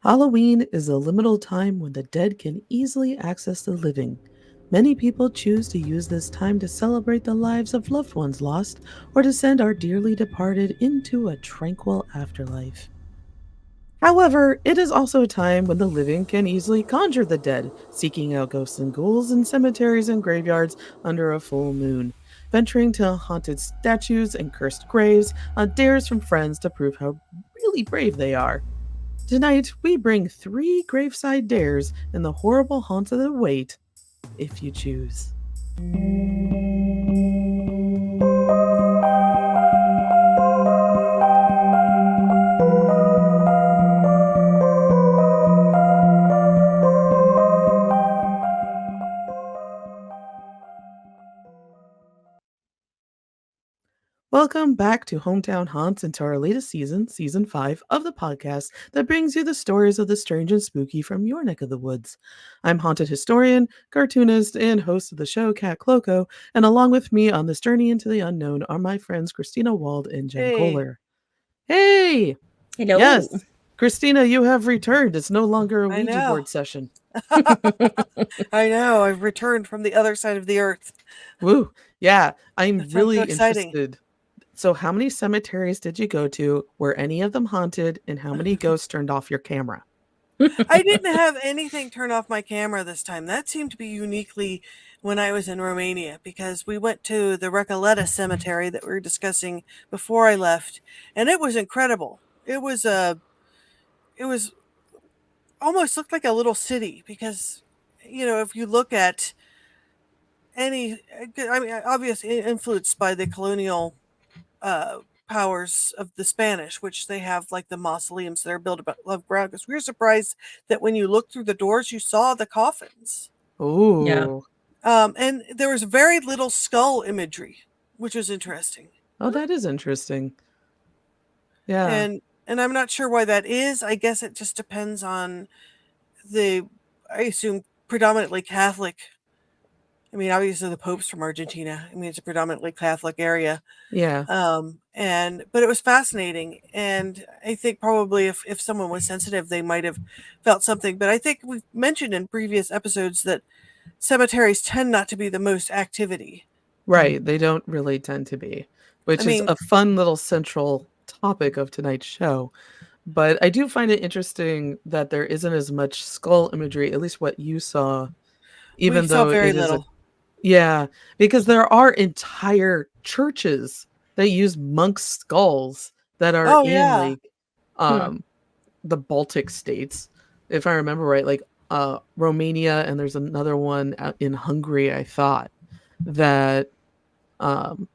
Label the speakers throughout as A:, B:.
A: Halloween is a liminal time when the dead can easily access the living. Many people choose to use this time to celebrate the lives of loved ones lost or to send our dearly departed into a tranquil afterlife. However, it is also a time when the living can easily conjure the dead, seeking out ghosts and ghouls in cemeteries and graveyards under a full moon, venturing to haunted statues and cursed graves on dares from friends to prove how really brave they are. Tonight, we bring 3 graveside dares in the horrible haunts of the wait, if you choose. Welcome back to Hometown Haunts and to our latest season, Season 5 of the podcast that brings you the stories of the strange and spooky from your neck of the woods. I'm haunted historian, cartoonist, and host of the show, Cat Cloco, and along with me on this journey into the unknown are my friends Christina Wald and Jen
B: Hey.
A: Kohler. Hey!
C: Hello.
A: Yes, Christina, you have returned. It's no longer a
B: I
A: Ouija
B: know.
A: board session.
B: I know. I've returned from the other side of the earth.
A: Woo! Yeah, I'm
B: That sounds so
A: really
B: exciting.
A: interested. So, how many cemeteries did you go to? Were any of them haunted? And how many ghosts turned off your camera?
B: I didn't have anything turn off my camera this time. That seemed to be uniquely when I was in Romania because we went to the Recoleta cemetery that we were discussing before I left, and it was incredible. It was almost looked like a little city because if you look at any I mean obviously influenced by the colonial uh, powers of the Spanish, which they have like the mausoleums that are built above ground. Because we were surprised that when you looked through the doors, you saw the coffins.
C: Yeah.
A: Oh,
B: And there was very little skull imagery, which was interesting.
A: oh, that is interesting. Yeah,
B: And and I'm not sure why that is. I guess it just depends on the, I assume, predominantly Catholic. I mean, obviously the Pope's from Argentina. I mean, it's a predominantly Catholic area.
A: yeah,
B: And but it was fascinating, and I think probably if someone was sensitive they might have felt something, but I think we've mentioned in previous episodes that cemeteries tend not to be the most activity.
A: right. They don't really tend to be,
B: I
A: which is
B: mean,
A: a fun little central topic of tonight's show. But I do find it interesting that there isn't as much skull imagery, at least what you saw,
B: we
A: even
B: saw
A: though
B: very
A: it is a,
B: little.
A: yeah, because there are entire churches that use monk skulls that are
B: Oh
A: in
B: yeah.
A: like
C: Hmm.
A: um the Baltic states, if I remember right, like Romania, and there's another one out in Hungary, I thought, that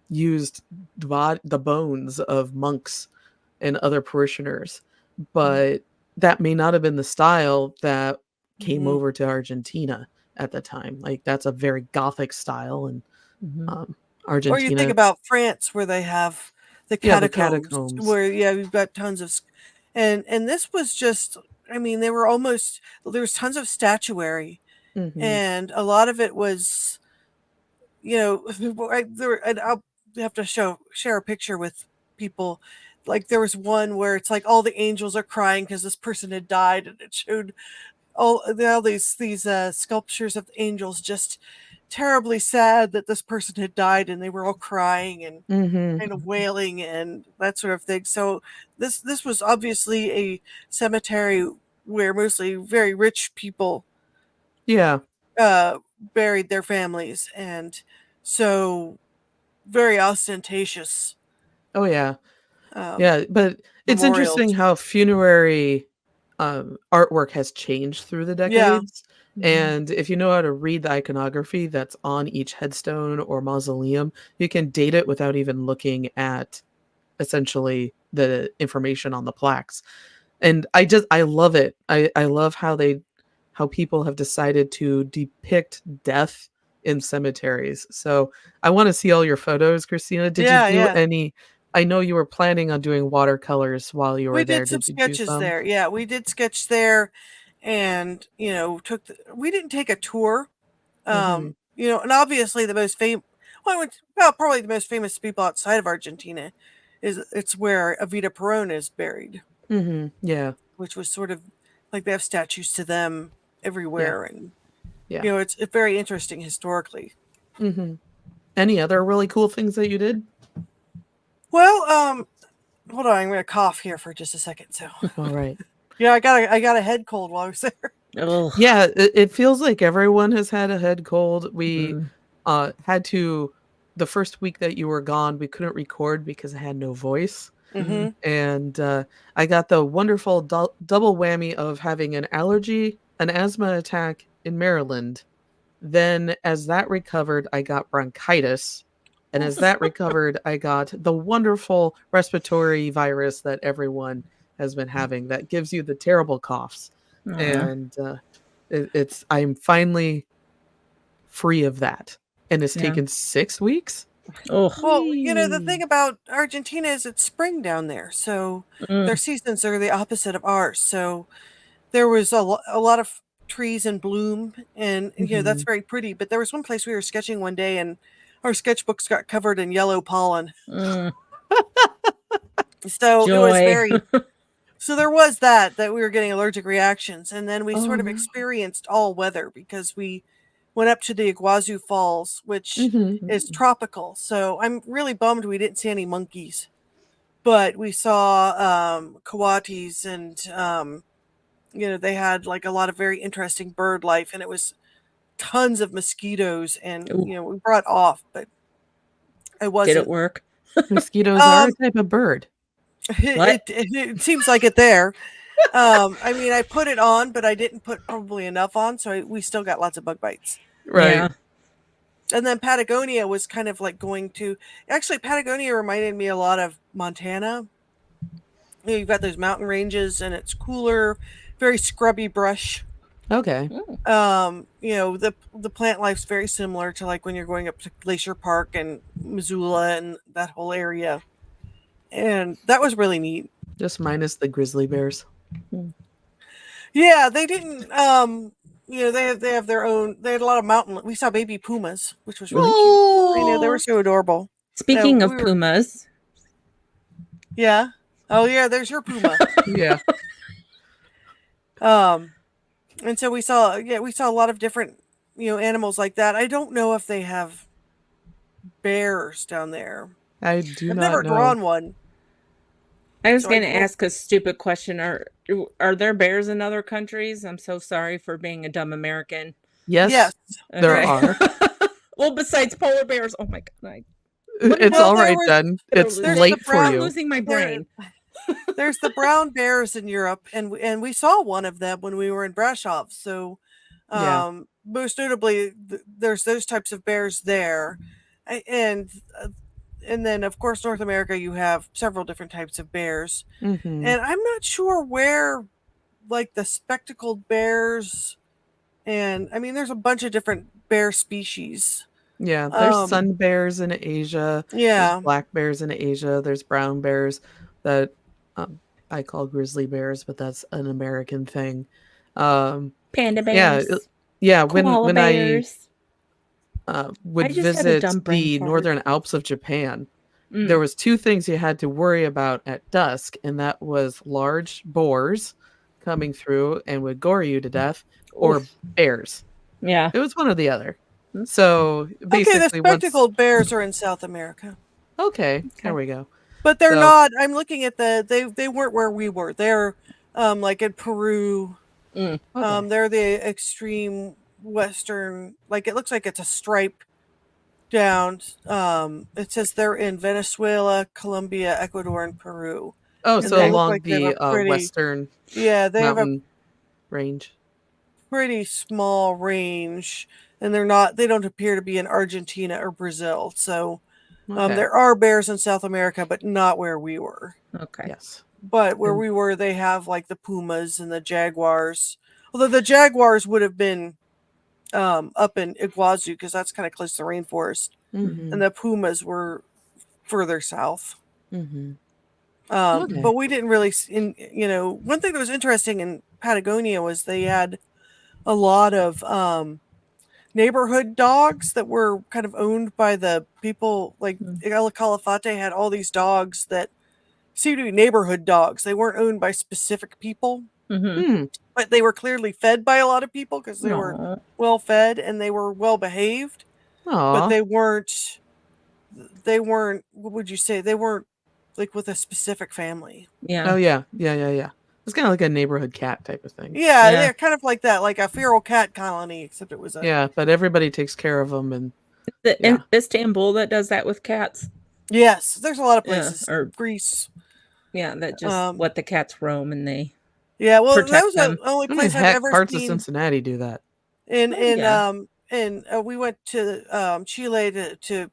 A: used the bones of monks and other parishioners, but that may not have been the style that came
B: Hmm.
A: over to Argentina at the time. Like that's a very gothic style, and
C: Hmm.
A: um,
B: Or you think
A: Argentina,
B: about France where they have the
A: yeah, the
B: catacombs
A: catacombs.
B: where yeah we've got tons of and this was just, I mean, they were almost, there was tons of statuary,
A: Hmm.
B: and a lot of it was, and I'll have to share a picture with people. Like there was one where it's like all the angels are crying because this person had died, and it showed all these sculptures of angels just terribly sad that this person had died, and they were all crying and
A: Hmm.
B: kind of wailing and that sort of thing. So this was obviously a cemetery where mostly very rich people
A: Yeah.
B: uh, buried their families, and so very ostentatious
A: Oh yeah.
B: um,
A: Yeah, but it's interesting
B: memorials.
A: how funerary artwork has changed through the
B: Yeah.
A: decades. And if you know how to read the iconography that's on each headstone or mausoleum, you can date it without even looking at essentially the information on the plaques. And I love it. I love how people have decided to depict death in cemeteries. So I want to see all your photos, Christina. Did you
B: Yeah,
A: do
B: yeah.
A: any? I know you were planning on doing watercolors while you
B: We
A: were there.
B: did some
A: Did you do
B: sketches
A: some?
B: there. Yeah, we did sketch there, and we didn't take a tour.
A: Hmm.
B: And obviously the most famous, well, probably the most famous people outside of Argentina is it's where Evita Peron is buried,
A: Hmm. Yeah.
B: which was sort of Like they have statues to them everywhere, and
A: Yeah.
B: it's very interesting historically.
A: Mm-hmm. Any other really cool things that you did?
B: Well, hold on, I'm gonna cough here for just a second. So,
A: All right.
B: yeah, I got a head cold while I was there.
C: Ugh.
A: Yeah, it feels like everyone has had a head cold. We
C: Mm.
A: had to the first week that you were gone, we couldn't record because I had no voice.
C: Mm.
A: And I got the wonderful double whammy of having an allergy, an asthma attack in Maryland. Then, as that recovered, I got bronchitis. And as that recovered, I got the wonderful respiratory virus that everyone has been having that gives you the terrible coughs.
C: Aw.
A: And I'm finally free of that. And it's
C: Yeah.
A: taken 6 weeks.
C: Ugh.
B: Well, the thing about Argentina is it's spring down there, so their
C: Mm.
B: seasons are the opposite of ours. So there was a lot of trees in bloom, and that's
A: Mhm.
B: very pretty. But there was one place we were sketching one day, and our sketchbooks got covered in yellow pollen.
C: Mm.
B: So it was
C: Joy.
B: very. So there was that we were getting allergic reactions, and then we
A: Oh,
B: sort of
A: no.
B: experienced all weather because we went up to the Iguazu Falls, which
A: Mhm.
B: is tropical. So I'm really bummed we didn't see any monkeys, but we saw coatis, and they had like a lot of very interesting bird life, and it was tons of mosquitoes, and
C: Ooh.
B: we brought off, but it
C: Did it
B: wasn't.
C: work?
A: Mosquitoes are a
B: Um,
A: type of bird.
C: What?
B: it seems like it there. I mean, I put it on, but I didn't put probably enough on, so we still got lots of bug bites.
A: Right.
C: Yeah.
B: And then Patagonia was kind of like going to. Actually, Patagonia reminded me a lot of Montana. You've got those mountain ranges, and it's cooler, very scrubby brush.
A: Okay.
C: Mm.
B: The plant life's very similar to like when you're going up to Glacier Park and Missoula and that whole area, and that was really neat.
A: Just minus the grizzly bears.
C: Mm.
B: Yeah, they didn't. They have their own. They had a lot of mountain. We saw baby pumas, which was really cute. I know they were
A: Oh.
B: so adorable.
C: Speaking of
B: We were.
C: pumas,
B: Yeah. Oh yeah, there's your puma.
A: Yeah.
B: Um, and so we saw a lot of different animals like that. I don't know if they have bears down there.
A: I do
B: I've
A: not
B: never
A: know.
B: drawn one.
C: I was
B: So
C: going to ask a stupid question. Are there bears in other countries? I'm so sorry for being a dumb American.
A: Yes,
B: Yes.
A: there
C: Okay.
A: are.
C: Well, besides polar bears. Oh my god.
A: It's
B: Well,
A: all
B: there
A: right
B: was
A: then. It's
B: there's the
A: late for
B: brown
C: I'm
A: you.
C: losing my
B: there
C: brain.
B: there's the brown bears in Europe, and we saw one of them when we were in Brasov. So,
A: Yeah.
B: most notably, there's those types of bears there, A- and then of course North America you have several different types of bears,
A: Mhm.
B: and I'm not sure where like the spectacled bears, and I mean there's a bunch of different bear species.
A: Yeah, there's
B: Um,
A: sun bears in Asia, there's
B: yeah.
A: black bears in Asia, there's brown bears that, um, I call grizzly bears, but that's an American thing. Um,
C: Panda
A: yeah,
C: bears,
A: yeah,
C: koala
A: when I,
C: bears.
A: would
C: I just had a
A: visit
C: dumb brain
A: the
C: fart.
A: Northern Alps of Japan, there
C: Mm.
A: was 2 things you had to worry about at dusk, and that was large boars coming through and would gore you to death, or
C: Oof.
A: bears.
C: Yeah.
A: It was one or the other.
C: Mm.
A: So,
B: Okay, the
A: basically, once
B: spectacled bears are in South America.
A: okay, there
C: Okay.
A: we go.
B: But they're
A: So
B: not. I'm looking at they weren't where we were. They're like in Peru.
C: Mm.
A: okay.
B: They're the extreme western. Like it looks like it's a stripe down. It says they're in Venezuela, Colombia, Ecuador, and Peru,
A: Oh,
B: and
A: so
B: they
C: Okay.
B: look
A: along
B: like they have
A: the,
B: a pretty.
A: western
B: Yeah, they have a
A: mountain range.
B: pretty small range, and they don't appear to be in Argentina or Brazil. So
A: Okay.
B: there are bears in South America, but not where we were.
C: Okay.
A: Yes.
B: But where
A: And
B: we were, they have like the pumas and the jaguars. Although the jaguars would have been up in Iguazu because that's kind of close to the rainforest, and
A: mhm.
B: the pumas were further south.
A: Mhm.
B: But
A: Okay.
B: we didn't really. One thing that was interesting in Patagonia was they had a lot of neighborhood dogs that were kind of owned by the people. Like
C: Mm.
B: El Calafate had all these dogs that seemed to be neighborhood dogs. They weren't owned by specific people.
C: Mm-hmm.
A: Hmm.
B: but they were clearly fed by a lot of people because they were
C: No.
B: well fed and they were well behaved, but
A: Aw.
B: they weren't. What would you say? They weren't like with a specific family.
C: Yeah.
A: Oh, yeah. Yeah. It's kind of like a neighborhood cat type of thing.
B: Yeah,
C: Yeah.
B: they're kind of like that, like a feral cat colony, except it was a
A: Yeah, but everybody takes care of them, and yeah.
C: In Istanbul that does that with cats.
B: yes. There's a lot of
C: Yeah.
B: places.
C: Or
B: Greece.
C: yeah, that just let the cats roam and they
B: Yeah, well, that
C: protect
B: was the
C: them.
B: only
A: I mean,
B: place I've
A: heck,
B: ever
A: parts of
B: seen
A: Cincinnati do that.
B: in
C: Oh, yeah.
B: we went to Chile to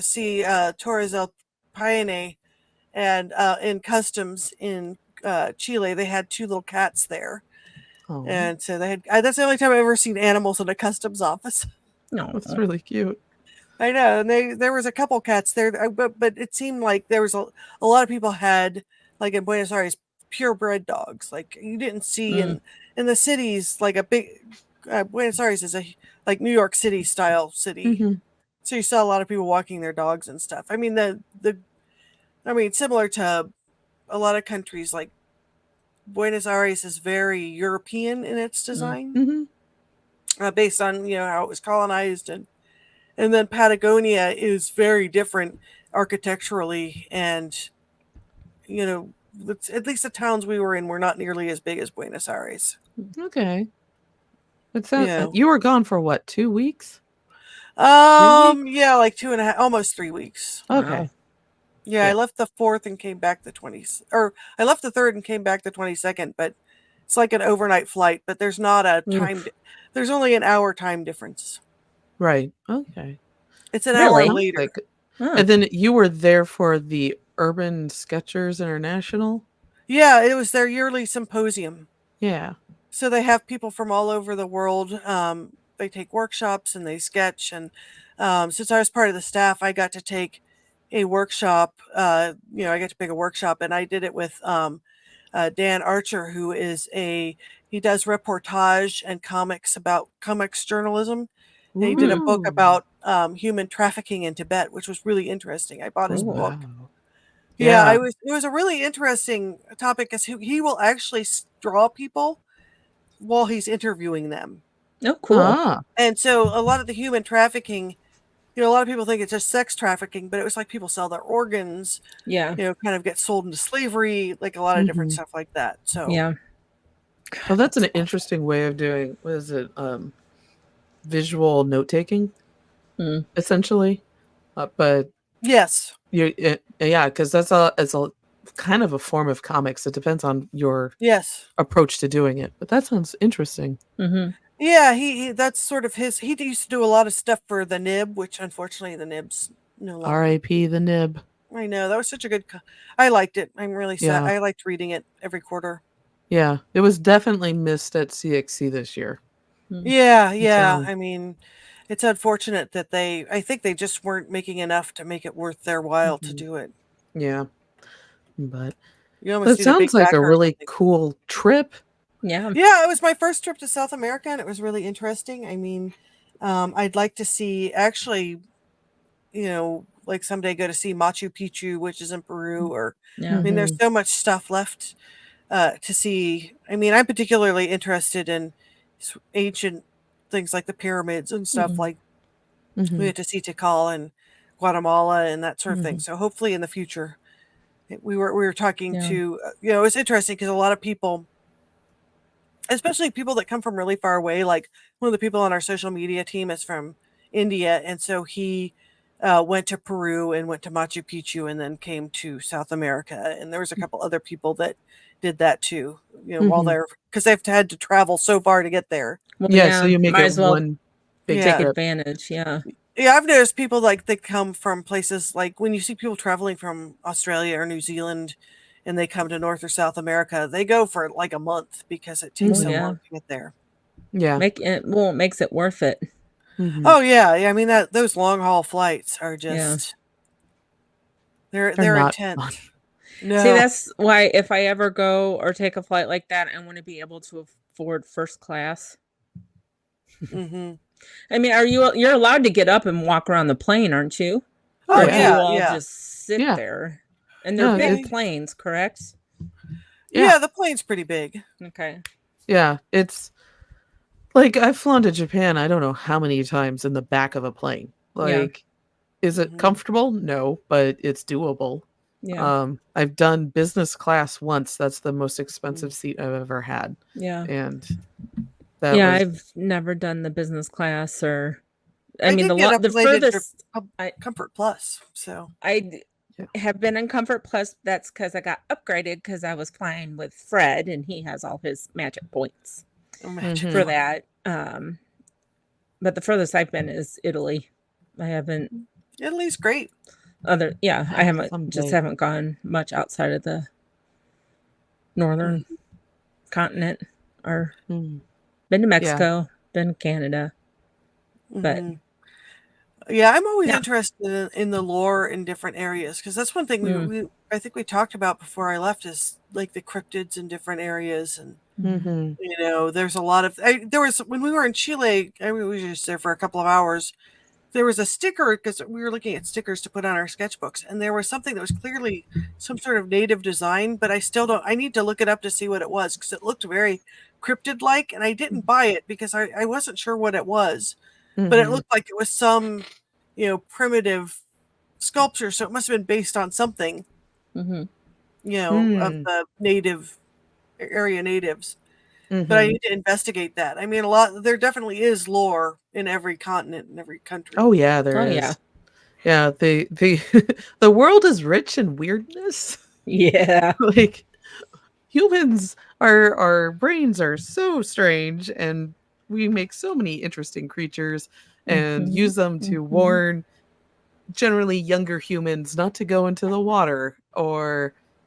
B: see Torres del Paine, and in customs in Chile they had two little cats there,
A: Oh,
B: and so they had that's the only time I've ever seen animals in a customs office.
C: No.
A: that's really cute.
B: I know, and there was a couple cats there, but it seemed like there was a lot of people had, like in Buenos Aires, purebred dogs. Like you didn't see in the cities, like a big Buenos Aires is a like New York City style city,
A: Mm-hmm.
B: so you saw a lot of people walking their dogs and stuff. I mean similar to a lot of countries, like Buenos Aires is very European in its design,
A: Mm-hmm.
B: based on how it was colonized, and then Patagonia is very different architecturally, and at least the towns we were in were not nearly as big as Buenos Aires.
A: Okay.
B: Yeah.
A: You were gone for what, 2 weeks? 3 weeks?
B: Yeah, like 2.5, almost 3 weeks.
A: Okay.
C: Wow.
B: Yeah, I
A: Yeah.
B: left the 4th and came back the 20th, or I left the 3rd and came back the 22nd, but it's like an overnight flight, but there's not a
C: Oof.
B: there's only an hour time difference.
A: Right. Okay.
B: It's an
C: Really?
B: hour
A: Sounds
B: later.
A: like
C: Huh.
A: And then you were there for the Urban Sketchers International?
B: Yeah, it was their yearly symposium.
A: Yeah.
B: So they have people from all over the world. They take workshops and they sketch. And since I was part of the staff, I got to take a workshop. I got to pick a workshop, and I did it with Dan Archer, who he does reportage and comics journalism. And he did a book
A: Ooh.
B: about human trafficking in Tibet, which was really interesting. I bought his
C: Cool.
B: book.
A: Wow.
B: Yeah,
A: Yeah.
B: it was a really interesting topic, because he will actually draw people while he's interviewing them.
C: Oh, cool.
A: Ah.
B: And so a lot of the human trafficking, a lot of people think it's just sex trafficking, but it was like people sell their organs,
C: Yeah.
B: kind of get sold into slavery, like a lot of different
A: Mhm.
B: stuff like that. So
C: Yeah.
A: Oh, that's an interesting way of doing, what is it? Visual note taking,
C: Mm.
A: essentially. But
B: yes.
A: yeah, because it's a kind of a form of comics. It depends on your
B: Yes.
A: approach to doing it. But that sounds interesting.
C: Mm-hmm.
B: Yeah, that's sort of his. He used to do a lot of stuff for the Nib, which unfortunately the Nib's no longer.
A: R.I.P. the Nib.
B: I know, that was such a good. I liked it. I'm really sad.
A: Yeah.
B: I liked reading it every quarter.
A: Yeah, it was definitely missed at CXC this year.
B: Yeah.
A: So-
B: I mean, it's unfortunate that I think they just weren't making enough to make it worth their while to
A: Mhm.
B: do it.
A: Yeah, but
B: You almost
A: it
B: need a big
A: sounds like a
B: backer or
A: really
B: something.
A: cool trip.
C: Yeah.
B: Yeah, it was my first trip to South America, and it was really interesting. I mean, I'd like to see, actually, like someday go to see Machu Picchu, which is in Peru, or
C: Yeah.
B: I mean, there's
A: Mhm.
B: so much stuff left to see. I mean, I'm particularly interested in ancient things like the pyramids and stuff.
C: Mhm.
B: Like we
A: Mhm.
B: went to see Tikal and Guatemala and that sort of thing.
A: Mhm.
B: So hopefully in the future, we were talking
C: Yeah.
B: to it was interesting because a lot of people, especially people that come from really far away, like one of the people on our social media team is from India, and so he went to Peru and went to Machu Picchu and then came to South America, and there was a couple other people that did that too, while
A: Mhm.
B: they're, because they've had to travel so far to get there.
C: Well,
A: Yeah,
C: yeah.
A: so you make
C: Might
A: it
C: as well
A: one big
B: Yeah.
C: take
A: trip.
C: advantage. Yeah.
B: Yeah, I've noticed people like they come from places, like when you see people traveling from Australia or New Zealand and they come to North or South America, they go for like a month because it takes
C: Oh,
B: so
C: yeah.
B: long to get there.
A: Yeah.
C: It makes it worth it.
A: Mhm.
B: Oh yeah, I mean those long haul flights are
C: Yeah.
B: just
A: They're
B: they're
A: not
B: intense.
A: fun.
B: No.
C: See, that's why if I ever go or take a flight like that, I want to be able to afford first class.
B: Mhm.
C: I mean, you're allowed to get up and walk around the plane, aren't you?
B: Oh
C: Or
A: yeah.
C: do you
B: yeah,
C: all
B: yeah.
C: just sit
A: Yeah.
C: there? And they're
A: No,
C: big
B: Yeah.
C: planes, correct?
B: Yeah, the plane's pretty big.
C: Okay.
A: Yeah, it's like I've flown to Japan, I don't know how many times in the back of a plane.
C: Yeah.
A: Like, is it
B: Mhm.
A: comfortable? No, but it's doable.
C: Yeah.
A: I've done business class once. That's the most
B: Mm.
A: expensive seat I've ever had.
C: Yeah.
A: And that
C: Yeah,
A: was
C: I've never done the business class or I
B: I
C: mean
B: did get
C: the
B: upgraded to
C: furthest I
B: Comfort Plus, so
A: yeah.
C: have been in Comfort Plus. That's because I got upgraded because I was flying with Fred and he has all his magic points
B: imagine.
C: for
A: Mhm.
C: that. But the furthest I've been is Italy. I haven't
B: Italy's great.
C: I haven't just
A: Someday.
C: haven't gone much outside of the northern continent or
A: Mm.
C: been to
A: Yeah.
C: Mexico, been to Canada, but
B: Mhm. Yeah, I'm always
C: yeah.
B: interested in the lore in different areas because that's one thing
C: Mm,
B: I think we talked about before I left is like the cryptids in different areas and
C: mhm,
A: Mhm.
B: there's a lot of there was when we were in Chile, I mean, we were just there for a couple of hours. There was a sticker because we were looking at stickers to put on our sketchbooks, and there was something that was clearly some sort of native design, but I still don't. I need to look it up to see what it was because it looked very cryptid-like, and I didn't buy it because I wasn't sure what it was, but it
A: Mhm.
B: looked like it was some, primitive sculpture, so it must have been based on something,
C: mhm.
B: of
A: Hmm.
B: the native area natives. But I
A: Mhm.
B: need to investigate that. I mean, a lot. There definitely is lore in every continent and every country.
A: Oh yeah, there
C: Oh yeah.
A: is. Yeah, the the world is rich in weirdness.
C: Yeah.
A: Like humans, our brains are so strange, and we make so many interesting creatures and
C: Mhm,
A: use them to
C: mhm.
A: warn generally younger humans not to go into the water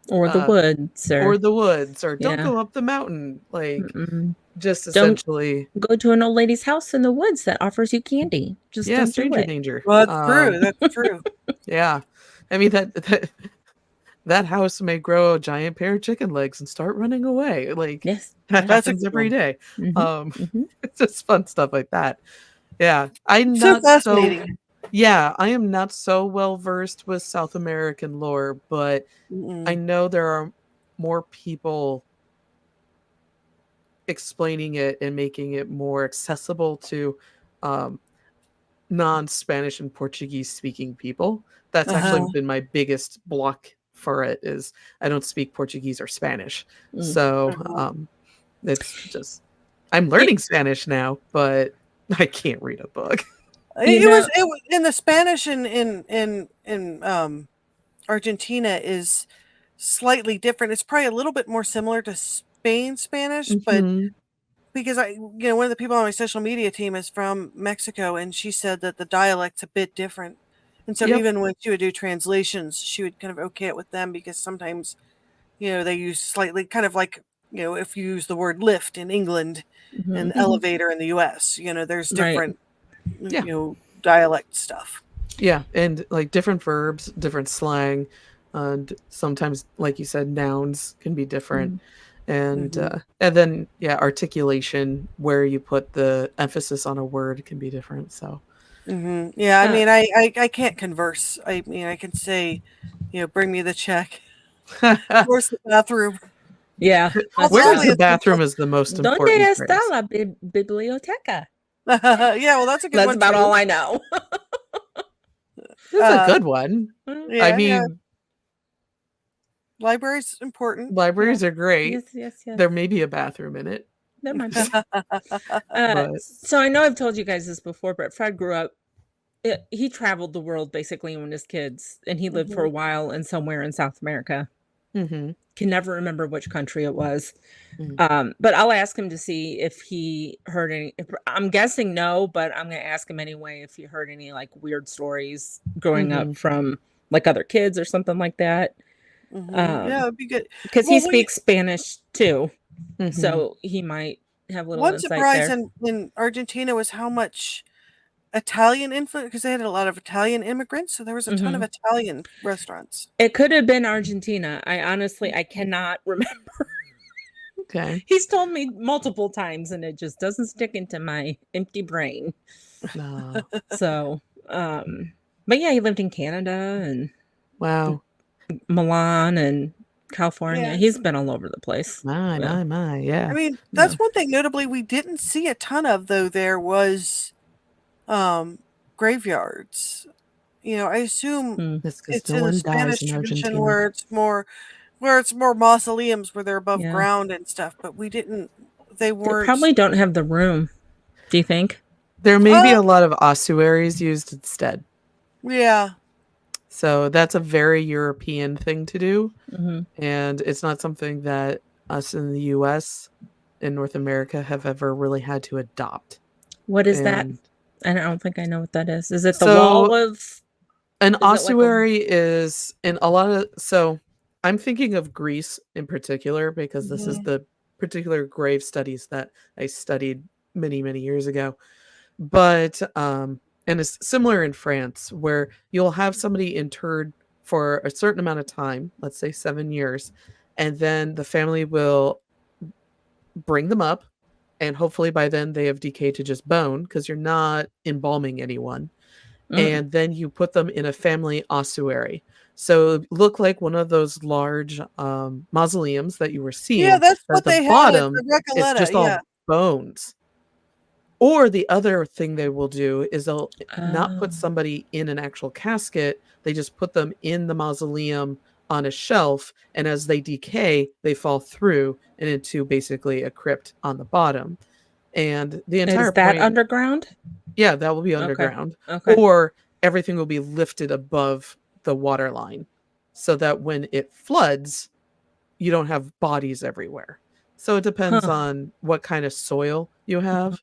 C: Or the
A: uh
C: woods
A: or
C: or
A: the woods or don't
C: yeah.
A: go up the mountain, like
C: Mm-mm.
A: just
C: Don't
A: essentially
C: go to an old lady's house in the woods that offers you candy. Just
A: yeah,
C: don't do
A: stranger
C: it.
A: danger.
B: Well, that's true. That's true.
A: Yeah. I mean that house may grow a giant pair of chicken legs and start running away. Like
C: Yes.
A: that
C: Yeah.
B: That's a
A: happens
B: good
A: every
B: one.
A: day.
C: Mhm.
A: Um
C: Mhm.
A: it's just fun stuff like that. Yeah. I'm
B: So
A: not so
B: fascinating.
A: yeah, I am not so well versed with South American lore, but I
B: Mm-mm.
A: know there are more people explaining it and making it more accessible to um non-Spanish and Portuguese speaking people. That's actually
B: Uh-huh.
A: been my biggest block for it is I don't speak Portuguese or Spanish.
C: Mm.
A: So,
B: Uh-huh.
A: it's just I'm
C: You,
A: learning Spanish now, but I can't read a book.
C: you
B: Was
C: know,
B: in the Spanish in Argentina is slightly different. It's probably a little bit more similar to Spain Spanish, but
A: Mhm.
B: because one of the people on my social media team is from Mexico, and she said that the dialect's a bit different. And so
A: Yep.
B: even when she would do translations, she would kind of okay it with them because sometimes, they use slightly kind of like, if you use the word lift in England and
C: mhm,
A: Mhm.
B: elevator in the US, there's
C: right.
B: different,
A: Yeah.
B: dialect stuff.
A: Yeah, and, like, different verbs, different slang, and sometimes, like you said, nouns can be different.
C: Mm.
B: Hmm.
A: And then, yeah, articulation, where you put the emphasis on a word can be different, so
B: Hmm. Yeah, I
C: Uh,
B: mean, I can't converse. I mean, I can say, bring me the check. Where's the bathroom?
C: yeah, that's
A: Where's
B: Only
A: the
C: true.
B: a simple.
A: bathroom is the most
C: ¿Dónde
A: important
C: está
A: phrase.
C: la biblioteca?
B: Yeah, well, that's a good
C: That's
B: one
C: about all
B: too.
C: I know.
A: It's a
B: Uh,
A: good one.
C: Mm,
A: I
B: yeah, yeah.
A: mean,
B: Library's important. Yeah.
A: libraries are great.
C: yes, yes, yes.
A: There may be a bathroom in it,
C: There might be.
A: but
C: So I know I've told you guys this before, but Fred grew up. He traveled the world basically when his kids, and he lived for
B: Mhm.
C: a while in somewhere in South America.
A: mhm,
C: Can never remember which country it was.
A: mhm,
C: But I'll ask him to see if he heard any. I'm guessing no, but I'm gonna ask him anyway if he heard any like weird stories growing up
A: mhm,
C: from like other kids or something like that.
B: Mhm. Yeah, it'd be good.
C: Because he
B: Well,
C: speaks Spanish too,
A: mhm.
C: so he might have a little
B: one
C: insight
B: surprise
C: there.
B: in Argentina was how much Italian influence because they had a lot of Italian immigrants, so there was a ton of
C: Hmm.
B: Italian restaurants.
C: It could have been Argentina. I cannot remember.
A: Okay.
C: He's told me multiple times, and it just doesn't stick into my empty brain.
A: No.
C: So, but yeah, he lived in Canada and
A: Wow.
C: Milan and California.
B: Yeah.
C: He's been all over the place.
A: My,
C: Yeah.
A: my, yeah.
B: I mean,
A: No.
B: that's one thing notably we didn't see a ton of, though, there was graveyards. You know, I assume
C: Hmm.
A: It's because
B: it's
A: no
B: in the
A: one dies
B: Spanish
A: in
B: tradition
A: Argentina.
B: where it's more mausoleums where they're above
C: Yeah.
B: ground and stuff, but we didn't they
C: They
B: weren't
C: probably don't have the room. Do you think?
A: There may be
B: uh
A: a lot of ossuaries used instead.
B: yeah.
A: So that's a very European thing to do.
C: Hmm.
A: And it's not something that us in the US in North America have ever really had to adopt.
C: What is that?
A: And
C: I don't think I know what that is. Is it the
A: so
C: wall of?
A: an
C: Is it like a?
A: ossuary is in a lot of so I'm thinking of Greece in particular because this is
B: Mhm.
A: the particular grave studies that I studied many, many years ago. But and it's similar in France where you'll have somebody interred for a certain amount of time, let's say 7 years, and then the family will bring them up and hopefully by then they have decayed to just bone because you're not embalming anyone.
C: Mm.
A: And then you put them in a family ossuary. So look like one of those large mausoleums that you were
B: Yeah,
A: seeing.
B: that's
A: At
B: what
A: the
B: they had at the
A: bottom, it's
B: Recoleta,
A: just
B: yeah.
A: all bones. Or the other thing they will do is they'll not put
C: Oh.
A: somebody in an actual casket. They just put them in the mausoleum on a shelf. And as they decay, they fall through and into basically a crypt on the bottom. And the entire
C: Is that
A: point,
C: underground?
A: yeah, that will be
C: Okay.
A: underground.
C: Okay.
A: Or everything will be lifted above the water line so that when it floods, you don't have bodies everywhere. So it depends
C: Huh.
A: on what kind of soil you
C: Mhm.
A: have.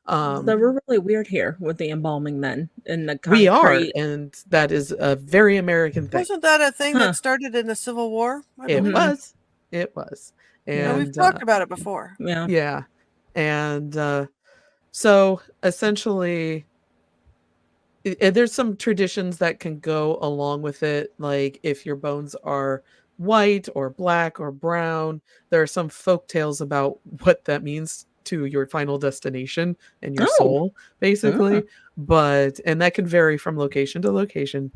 C: So we're really weird here with the embalming then and the
A: We are,
C: concrete.
A: and that is a very American thing.
B: Wasn't that a thing that
C: Huh.
B: started in the Civil War, I
A: It
B: believe?
C: Mhm.
A: was. It was.
C: Yeah.
B: We've
A: And
B: talked about it before.
C: Yeah.
A: yeah. And so essentially there's some traditions that can go along with it, like if your bones are white or black or brown. There are some folk tales about what that means to your final destination and your
C: Oh.
A: soul,
C: Mm.
A: basically. But and that can vary from location to location.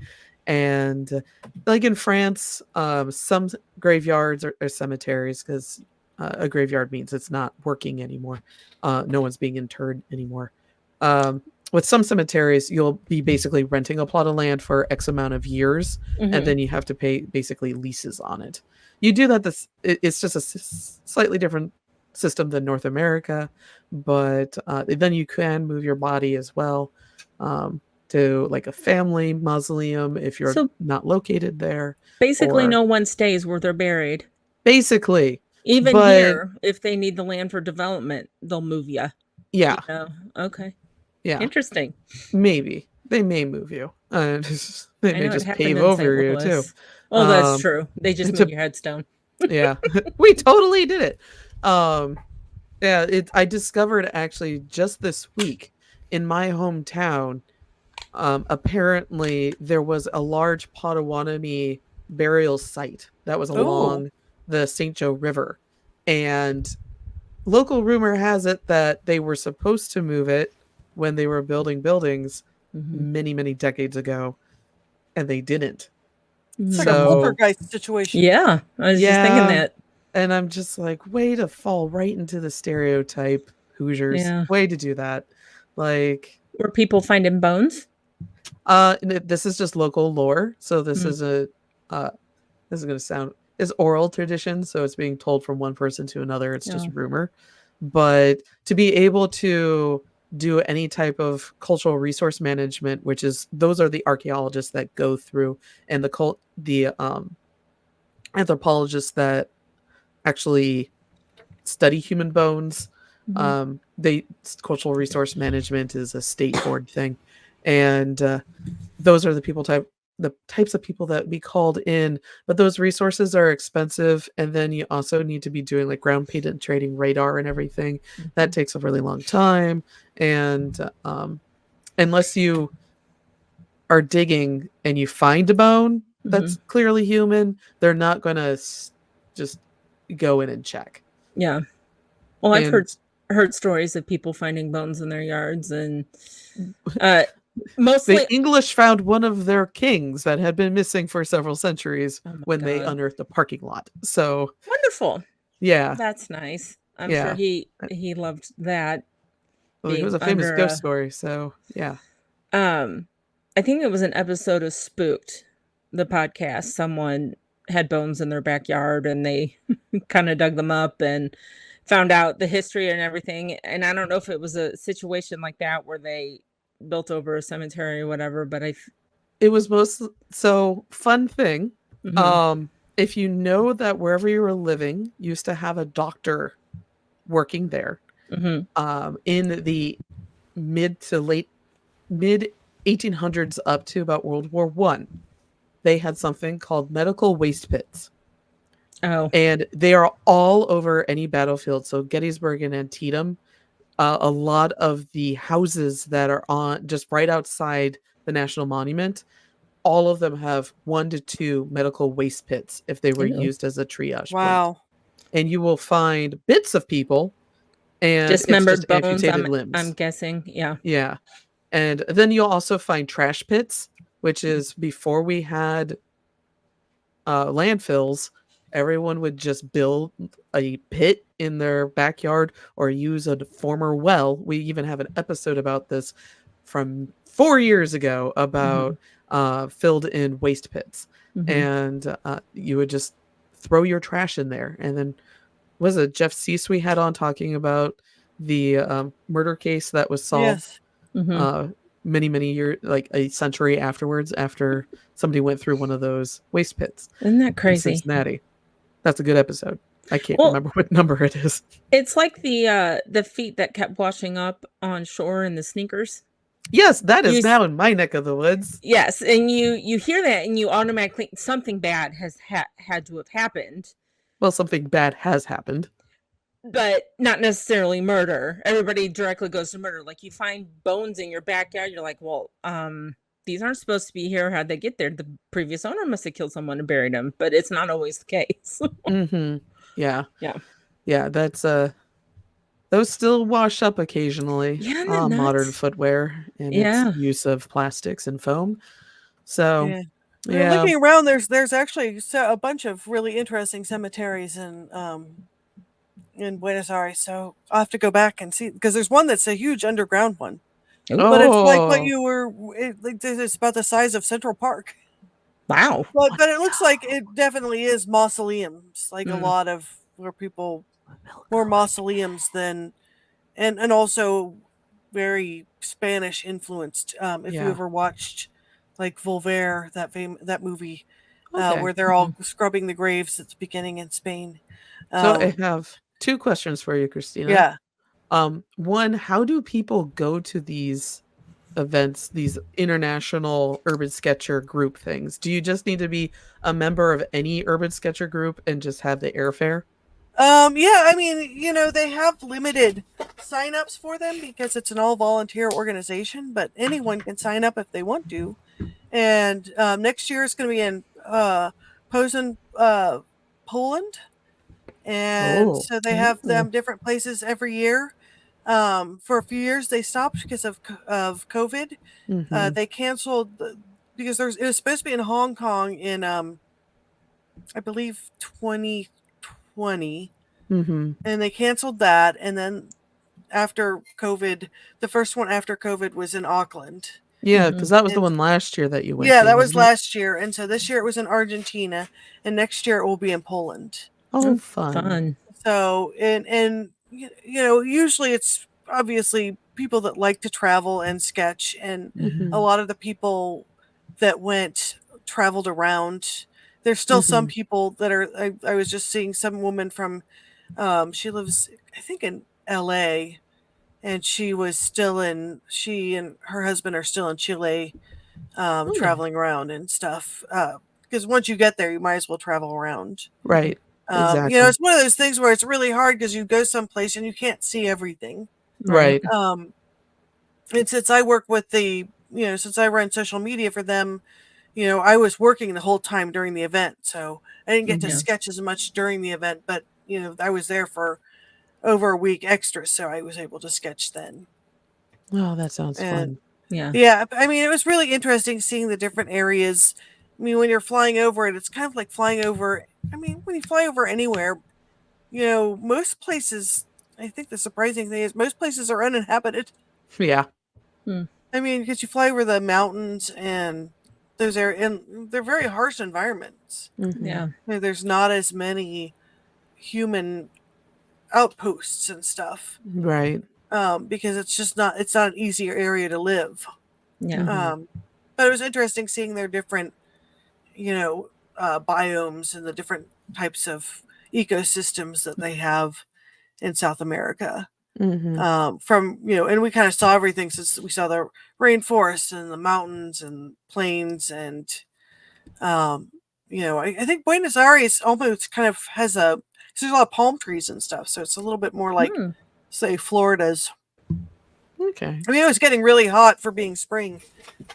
A: And like in France, some graveyards or cemeteries, because a graveyard means it's not working anymore. No one's being interred anymore. Um, with some cemeteries, you'll be basically renting a plot of land for X amount of years, and
C: Mhm.
A: then you have to pay basically leases on it. You do that. It's just a slightly different system than North America, but then you can move your body as well to like a family mausoleum if you're
C: So
A: not located there,
C: basically
A: or
C: no one stays where they're buried.
A: basically.
C: Even
A: But
C: here, if they need the land for development, they'll move you.
A: yeah,
C: Okay.
A: yeah,
C: Interesting.
A: maybe they may move you. They
C: I
A: may
C: know it
A: just
C: happened
A: pave
C: in
A: over
C: St.
A: you too.
C: Louis. Oh, that's
A: Um,
C: true. They just move
A: to
C: your headstone.
A: yeah, we totally did it. Um, yeah, I discovered actually just this week in my hometown. Apparently there was a large Potawatomi burial site that was
B: Oh.
A: along the St. Joe River, and local rumor has it that they were supposed to move it when they were building buildings
C: Mhm.
A: many, many decades ago, and they didn't.
B: It's like a
C: Mm.
A: So
B: poltergeist situation.
C: Yeah, I was just thinking
A: yeah,
C: that.
A: and I'm just like, way to fall right into the stereotype, Hoosiers.
C: Yeah.
A: Way to do that. Like,
C: Were people finding bones?
A: this is just local lore. So
C: Mm.
A: uh, this is going to sound is oral tradition. So it's being told from one person to another. It's just
C: Yeah.
A: rumor. But to be able to do any type of cultural resource management, which is those are the archaeologists that go through, and the anthropologists that actually study human bones.
C: Mhm.
A: They cultural resource management is a state board thing, and those are the types of people that be called in. But those resources are expensive, and then you also need to be doing like ground penetrating radar and everything. That
C: Mhm.
A: takes a really long time, and unless you are digging and you find a bone that's
C: Mhm.
A: clearly human, they're not going to just go in and check.
C: Yeah. Well, I've
A: And
C: heard stories of people finding bones in their yards and uh Mostly.
A: The English found one of their kings that had been missing for several centuries
C: Oh my
A: when they
C: God.
A: unearthed a parking lot. So,
C: Wonderful.
A: yeah,
C: That's nice. I'm sure
A: yeah.
C: he loved that,
A: Well, it was
C: being
A: a famous
C: under
A: ghost
C: a
A: story. So, yeah.
C: um I think it was an episode of Spooked, the podcast. Someone had bones in their backyard and they kind of dug them up and found out the history and everything. And I don't know if it was a situation like that where they built over a cemetery or whatever, but
A: It was most so fun thing.
C: mhm,
A: If you know that wherever you were living used to have a doctor working there,
C: mhm.
A: in the mid 1800s up to about World War One, they had something called medical waste pits.
C: Oh,
A: And they are all over any battlefield. So Gettysburg and Antietam, a lot of the houses that are on just right outside the National Monument, all of them have 1 to 2 medical waste pits if they were
C: ew.
A: used as a triage point.
B: Wow.
A: And you will find bits of people, and it's just
C: Dismembered bones,
A: amputated
C: I'm
A: limbs.
C: guessing. Yeah.
A: Yeah. And then you'll also find trash pits, which is before we had landfills, everyone would just build a pit in their backyard or use a former well. We even have an episode about this from 4 years ago
C: Mhm,
A: about filled in waste pits.
C: mhm.
A: And you would just throw your trash in there. And then, was it Jeff Cease we had on talking about the murder case that was solved
B: Yes.
C: Mhm.
A: uh, many years, like a century afterwards, after somebody went through one of those waste pits
C: Isn't that
A: in
C: crazy?
A: Cincinnati. That's a good episode. I can't
C: Well,
A: remember what number it is.
C: it's like the feet that kept washing up on shore in the sneakers.
A: Yes, that
C: You
A: is
C: s
A: now in my neck of the woods.
C: Yes, and you hear that and you automatically something bad has had to have happened,
A: Well, something bad has happened.
C: but not necessarily murder. Everybody directly goes to murder. Like, you find bones in your backyard, you're like, "Well, these aren't supposed to be here. How'd they get there? The previous owner must have killed someone and buried them," but it's not always the case.
A: Mm-hmm. Yeah.
C: Yeah.
A: Yeah, that's those still wash up occasionally.
C: Yeah, isn't that
A: Modern
C: nuts?
A: footwear and its
C: Yeah.
A: use of plastics and foam. So,
B: Yeah.
A: yeah.
B: Looking around, there's actually a bunch of really interesting cemeteries in Buenos Aires. So I'll have to go back and see because there's one that's a huge underground one,
C: Ooh,
B: but it's like what
A: Oh,
B: you were. It's about the size of Central Park.
C: wow.
B: But it looks like it definitely is mausoleums, like a
C: Mm,
B: lot of where people more mausoleums than and also very Spanish influenced. If you
A: yeah.
B: ever watched like Volver, that movie,
A: Okay.
B: where they're all
C: mhm.
B: scrubbing the graves at the beginning in Spain.
A: So I
B: Um,
A: have two questions for you, Christina.
B: yeah.
A: One, how do people go to these events, these international urban sketcher group things? Do you just need to be a member of any urban sketcher group and just have the airfare?
B: Yeah, I mean, they have limited signups for them because it's an all volunteer organization, but anyone can sign up if they want to. And next year it's going to be in Posen, Poland. And
A: Oh.
B: so they have
C: Ooh.
B: them different places every year. For a few years they stopped because of COVID.
A: Mm-hmm.
B: They canceled because it was supposed to be in Hong Kong in I believe 2020,
A: Mm-hmm.
B: and they canceled that. And then after COVID, the first one after COVID was in Auckland.
A: Yeah, because
C: Mhm.
A: that was the
B: And
A: one last year that you went
B: yeah,
A: to,
B: that was
A: wasn't it?
B: last year. And so this year it was in Argentina, and next year it will be in Poland.
A: Oh,
C: Oh,
A: fun.
C: fun.
B: So, and usually it's obviously people that like to travel and sketch, and a
A: Mm-hmm.
B: lot of the people that went traveled around. There's still some
A: Mm-hmm.
B: people that are. I was just seeing some woman from. She lives, I think, in L.A. and she and her husband are still in Chile,
C: Hmm.
B: traveling around and stuff. Because once you get there, you might as well travel around.
C: Mhm.
A: Right. Exactly.
B: It's one of those things where it's really hard because you go someplace and you can't see everything.
C: Right.
A: Right.
B: Um, and since I work with since I run social media for them, I was working the whole time during the event, so I didn't get to
C: Yeah.
A: Mm-hmm.
B: sketch as much during the event. But I was there for over a week extra, so I was able to sketch then.
A: Oh, that sounds
B: And
A: fun.
C: Yeah.
B: Yeah, I mean, it was really interesting seeing the different areas. I mean, when you're flying over it, it's kind of like flying over. I mean, when you fly over anywhere, most places. I think the surprising thing is most places are uninhabited.
A: Yeah.
B: I mean, because you fly over the mountains and and they're very harsh environments.
A: Mhm.
C: Yeah.
B: There's not as many human outposts and stuff.
A: Right.
B: Because it's not an easier area to live.
C: Yeah.
A: Mhm.
B: But it was interesting seeing their different, biomes and the different types of ecosystems that they have in South America.
A: Mhm.
B: And we kind of saw everything since we saw the rainforests and the mountains and plains and, I think Buenos Aires almost kind of there's a lot of palm trees and stuff. So it's a little bit more like, say, Florida's.
A: Okay.
B: I mean, it was getting really hot for being spring.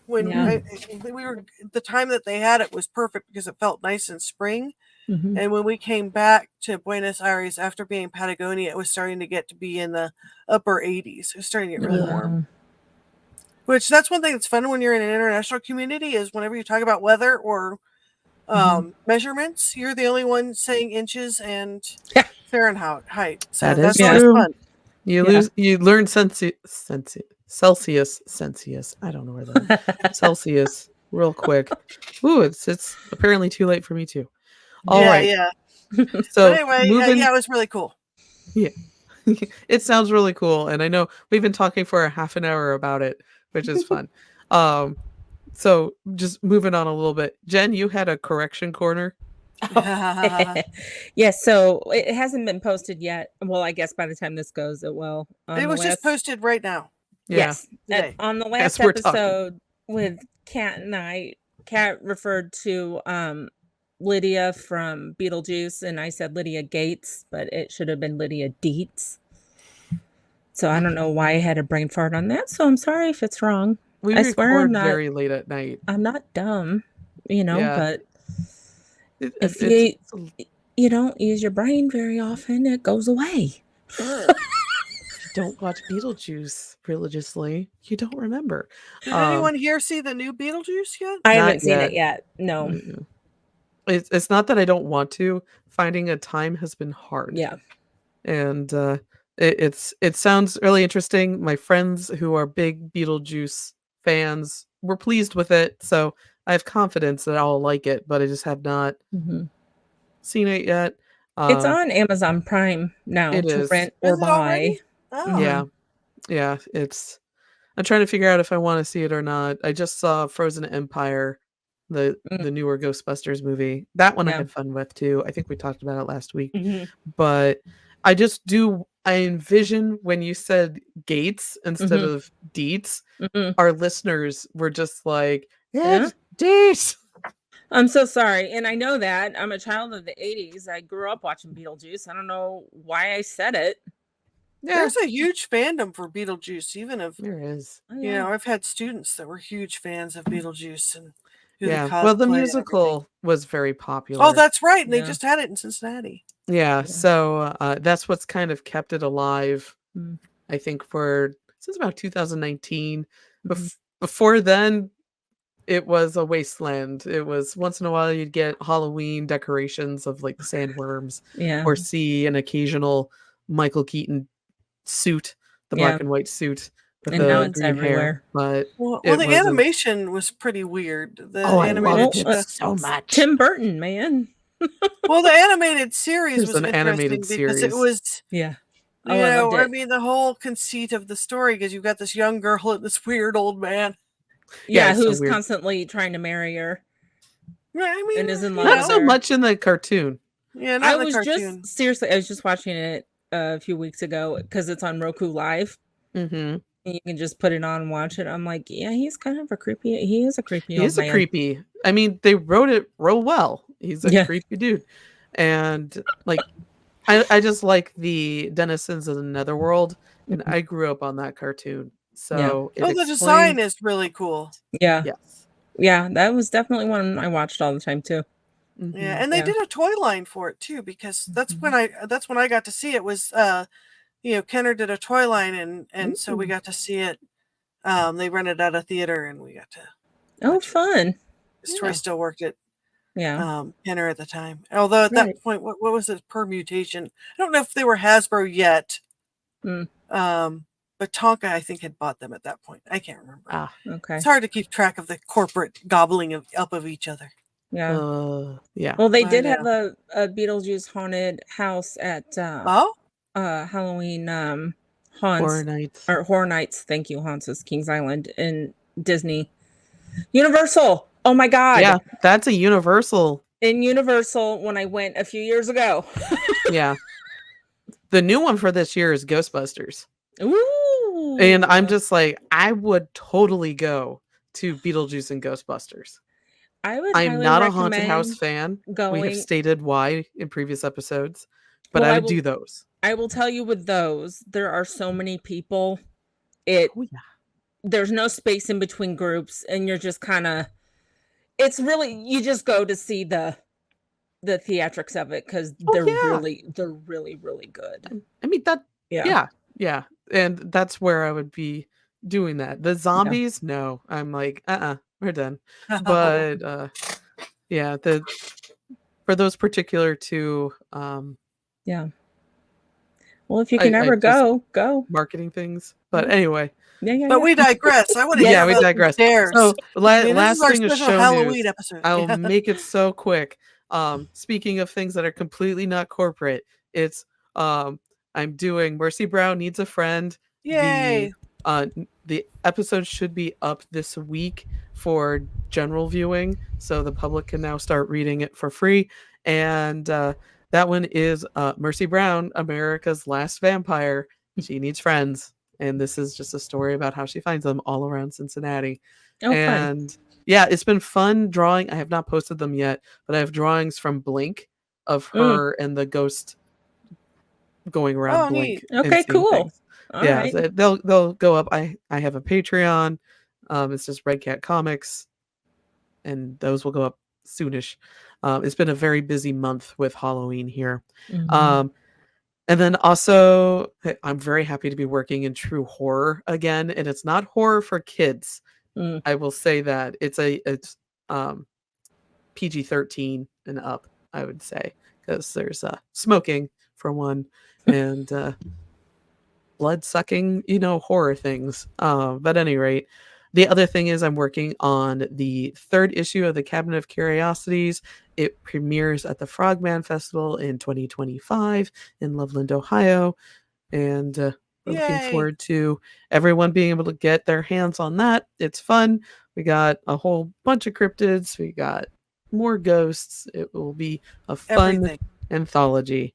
B: When
C: Yeah.
B: we were the time that they had it was perfect because it felt nice in spring.
C: Mhm.
B: And when we came back to Buenos Aires after being in Patagonia, it was starting to get to be in the upper 80s. It was starting to get really warm. Which that's one thing that's fun when you're in an international community is whenever you talk about weather or measurements, you're the only one saying inches and
C: Yeah.
B: Fahrenheit. So
A: That is
B: that's always
A: true.
B: fun.
A: You learn Celsius. I don't know where that Celsius real quick. Ooh, it's apparently too late for me too. All right.
B: Yeah.
A: So
B: But anyway,
A: moving.
B: it was really cool.
A: Yeah. It sounds really cool, and I know we've been talking for a half an hour about it, which is fun. So just moving on a little bit. Jen, you had a correction corner.
C: Yes, so it hasn't been posted yet. Well, I guess by the time this goes, it will.
B: It was just posted right now.
A: Yeah.
C: Yes.
B: Today.
C: On the
A: As
C: last
A: we're talking.
C: episode with Kat and I, Kat referred to Lydia from Beetlejuice, and I said Lydia Gates, but it should have been Lydia Dietz. So I don't know why I had a brain fart on that. So I'm sorry if it's wrong.
A: We
C: I swear
A: record
C: I'm not
A: very late at night.
C: I'm not dumb,
A: Yeah.
C: but if
A: It's
C: you don't use your brain very often, it goes away.
A: don't watch Beetlejuice religiously, you don't remember.
B: Did anyone here see the new Beetlejuice yet?
C: I
A: Not
C: haven't seen
A: yet.
C: it yet. No.
A: Mm-mm. It's not that I don't want to. Finding a time has been hard.
C: Yeah.
A: And it sounds really interesting. My friends who are big Beetlejuice fans were pleased with it, so I have confidence that I'll like it, but I just have not
C: Mhm.
A: seen it yet.
C: It's on Amazon Prime now
A: It
C: to
A: is.
C: rent or
B: Is it
C: buy.
B: already? Oh.
A: Yeah. Yeah, I'm trying to figure out if I want to see it or not. I just saw Frozen Empire, the newer Ghostbusters movie. That one I
C: Yeah.
A: had fun with too. I think we talked about it last week.
C: Mhm.
A: But I envision when you said Gates instead of Deets, our listeners were just like,
C: Yeah.
A: it's Deets.
C: I'm so sorry. And I know that. I'm a child of the 80s. I grew up watching Beetlejuice. I don't know why I said it.
A: Yeah,
B: There's a huge fandom for Beetlejuice, even of
A: there is.
C: Oh, yeah.
B: I've had students that were huge fans of Beetlejuice and who
A: Yeah.
B: the
A: Well, the
B: cosplay and
A: musical
B: everything.
A: was very popular.
B: Oh, that's right. And they
C: Yeah.
B: just had it in Cincinnati.
A: Yeah, so that's what's kind of kept it alive.
C: Mm.
A: I think since about 2019.
C: Mhm.
A: Before then, it was a wasteland. It was once in a while you'd get Halloween decorations of like the sandworms,
C: Yeah.
A: or see an occasional Michael Keaton suit, the
C: Yeah.
A: black and white suit with
C: And now
A: the
C: it's
A: green hair.
C: everywhere.
A: But
B: Well,
A: it
B: the
A: wasn't.
B: animation was pretty weird. The
A: Oh, I
B: animated
A: loved it so much.
C: Tim Burton, man.
B: Well, the animated series
A: There's
B: was
A: an
B: interesting
A: animated
B: because it
A: series.
B: was,
C: Yeah. Oh, I loved
B: I
C: it.
B: mean, the whole conceit of the story because you've got this young girl and this weird old man.
C: Yeah,
A: it's so
C: who's
A: weird.
C: constantly trying to marry her
B: Yeah, I mean,
C: and is in love
A: Not
C: with
A: so
C: her.
A: much in the cartoon.
B: Yeah,
C: I
B: not in the
C: was
B: cartoon.
C: I was just watching it a few weeks ago because it's on Roku Live.
A: Mm-hmm.
C: And you can just put it on and watch it. I'm like, yeah, he is a creepy
A: He
C: old
A: is a
C: man.
A: creepy. I mean, they wrote it real well. He's a
C: Yeah.
A: creepy dude. And like I just like the denizens of the netherworld, and I grew up on that cartoon. So it
B: the
A: explains.
B: design is really cool.
C: Yeah.
A: Yes.
C: Yeah, that was definitely one I watched all the time too.
A: Mhm.
B: Yeah, and they
C: Yeah.
B: did a toy line for it too because that's when I got to see it was Kenner did a toy line and so we got to see it They rented out a theater, and we got to.
C: Oh,
B: watch it.
C: fun.
B: Troy
A: Yeah.
B: still worked at
C: Yeah.
B: Kenner at the time. Although at
C: Right.
B: that point, what was it? Permutation. I don't know if they were Hasbro yet.
C: Mm.
B: But Tonka, I think, had bought them at that point. I can't remember.
A: Ah.
C: Okay.
B: It's hard to keep track of the corporate gobbling up of each other.
C: Yeah.
A: Yeah.
C: Well, they
B: I
C: did
B: know.
C: have a Beetlejuice haunted house at
B: Oh,
C: Halloween
A: Horror
C: haunts
A: Nights.
C: or Horror Nights. Thank you, haunts is Kings Island in Disney. Universal. Oh my God.
A: Yeah, that's a Universal.
C: In Universal when I went a few years ago.
A: Yeah. The new one for this year is Ghostbusters.
C: Ooh.
A: And I'm just like, I would totally go to Beetlejuice and Ghostbusters.
C: I would
A: I'm
C: highly
A: not a haunted house
C: recommend
A: fan.
C: going.
A: We have stated why in previous episodes, but
C: Well,
A: I
C: I
A: would
C: will-
A: do those.
C: I will tell you with those, there are so many people. It
A: Oh, yeah.
C: there's no space in between groups, and you're just kind of. It's really you just go to see the theatrics of it because
A: Oh,
C: they're
A: yeah.
C: really good.
A: I mean, that,
C: Yeah.
A: yeah. And that's where I would be doing that. The zombies, no. I'm like, we're done. But yeah, for those particular two,
C: Yeah. Well, if you can
A: I
C: ever
A: just
C: go.
A: marketing things. But
C: Yeah.
A: anyway,
C: Yeah.
B: but we digress. I want to
A: yeah,
B: hear
A: we
B: about
A: digress.
B: DARES.
A: So
B: I mean, this
A: last
B: is our
A: thing is
B: special
A: show
B: Halloween
A: news.
B: episode.
A: I'll
B: Yeah.
A: make it so quick. Speaking of things that are completely not corporate, it's I'm doing Mercy Brown Needs a Friend.
B: Yay!
A: The episode should be up this week for general viewing, so the public can now start reading it for free. And that one is Mercy Brown, America's Last Vampire. She needs friends, and this is just a story about how she finds them all around Cincinnati.
C: Oh, fun.
A: And yeah, it's been fun drawing. I have not posted them yet, but I have drawings from Blink of her and the ghost going around
B: Oh,
A: Blink.
B: neat.
C: Okay,
A: and seeing
C: cool.
A: things.
C: All
A: Yeah,
C: right.
A: so they'll go up. I have a Patreon. It's just Red Cat Comics, and those will go up soonish. It's been a very busy month with Halloween here.
C: Mhm.
A: And then also, I'm very happy to be working in true horror again, and it's not horror for kids.
C: Mm.
A: I will say that it's PG-13 and up, I would say, because there's smoking for one, and blood sucking, horror things. But at any rate, the other thing is I'm working on the 3rd issue of the Cabinet of Curiosities. It premieres at the Frogman Festival in 2025 in Loveland, Ohio. And we're looking
B: Yay.
A: forward to everyone being able to get their hands on that. It's fun. We got a whole bunch of cryptids. We got more ghosts. It will be a fun
B: Everything.
A: anthology.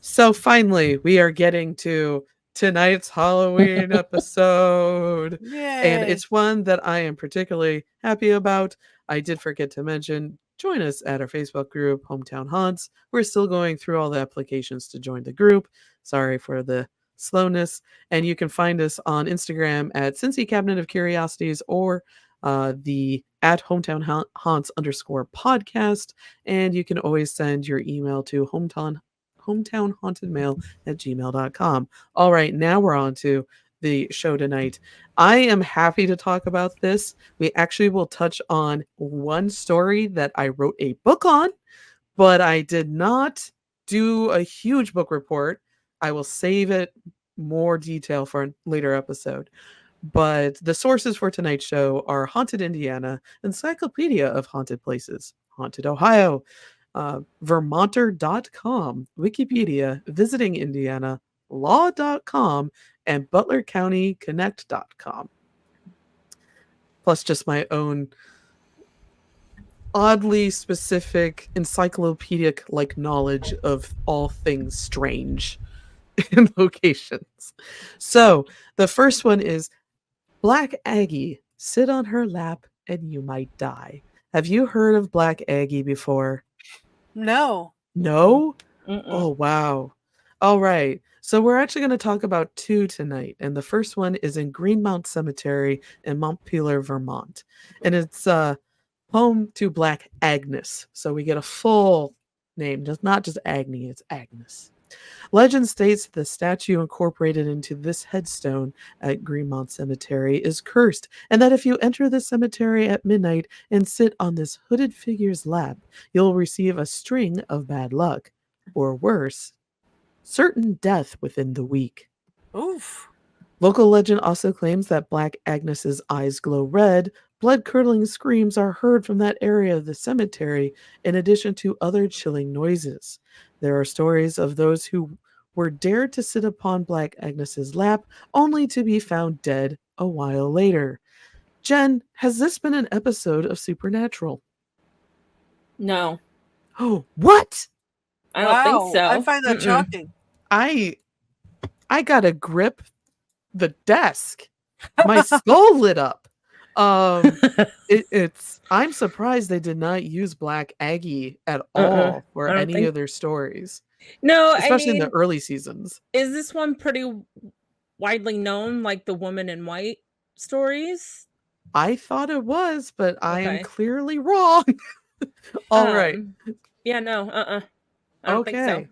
A: So finally, we are getting to tonight's Halloween episode. And
B: Yay.
A: it's one that I am particularly happy about. I did forget to mention, join us at our Facebook group, Hometown Haunts. We're still going through all the applications to join the group. Sorry for the slowness. And you can find us on Instagram at Cincy Cabinet of Curiosities or the at Hometown Haunts _podcast. And you can always send your email to hometownhauntedmail@gmail.com. All right, now we're on to the show tonight. I am happy to talk about this. We actually will touch on one story that I wrote a book on, but I did not do a huge book report. I will save it more detail for a later episode. But the sources for tonight's show are Haunted Indiana, Encyclopedia of Haunted Places, Haunted Ohio, Vermonter.com, Wikipedia, Visiting Indiana, Law.com, and ButlerCountyConnect.com. Plus just my own oddly specific encyclopedic-like knowledge of all things strange in locations. So the first one is Black Aggie, sit on her lap and you might die. Have you heard of Black Aggie before?
B: No.
A: No?
C: Mm-mm.
A: Oh, wow. All right. So we're actually going to talk about 2 tonight. And the first one is in Greenmount Cemetery in Montpelier, Vermont. And it's home to Black Agnes. So we get a full name, just not just Agnes, it's Agnes. Legend states the statue incorporated into this headstone at Greenmount Cemetery is cursed, and that if you enter the cemetery at midnight and sit on this hooded figure's lap, you'll receive a string of bad luck, or worse, certain death within the week.
B: Oof.
A: Local legend also claims that Black Agnes's eyes glow red. Blood-curdling screams are heard from that area of the cemetery, in addition to other chilling noises. There are stories of those who were dared to sit upon Black Agnes's lap, only to be found dead a while later. Jen, has this been an episode of Supernatural?
C: No,
A: Oh, what?
C: I don't think
B: Wow. I
C: so.
B: find that shocking.
A: I gotta grip the desk. My skull lit up. I'm surprised they did not use Black Aggie at all for
C: I don't
A: any
C: think.
A: of their stories,
C: No, I
A: especially in the
C: mean,
A: early seasons.
C: is this one pretty widely known, like the Woman in White stories?
A: I thought it was, but I am
C: Okay.
A: clearly wrong. All right.
C: Yeah, no, I don't think so.
A: Okay.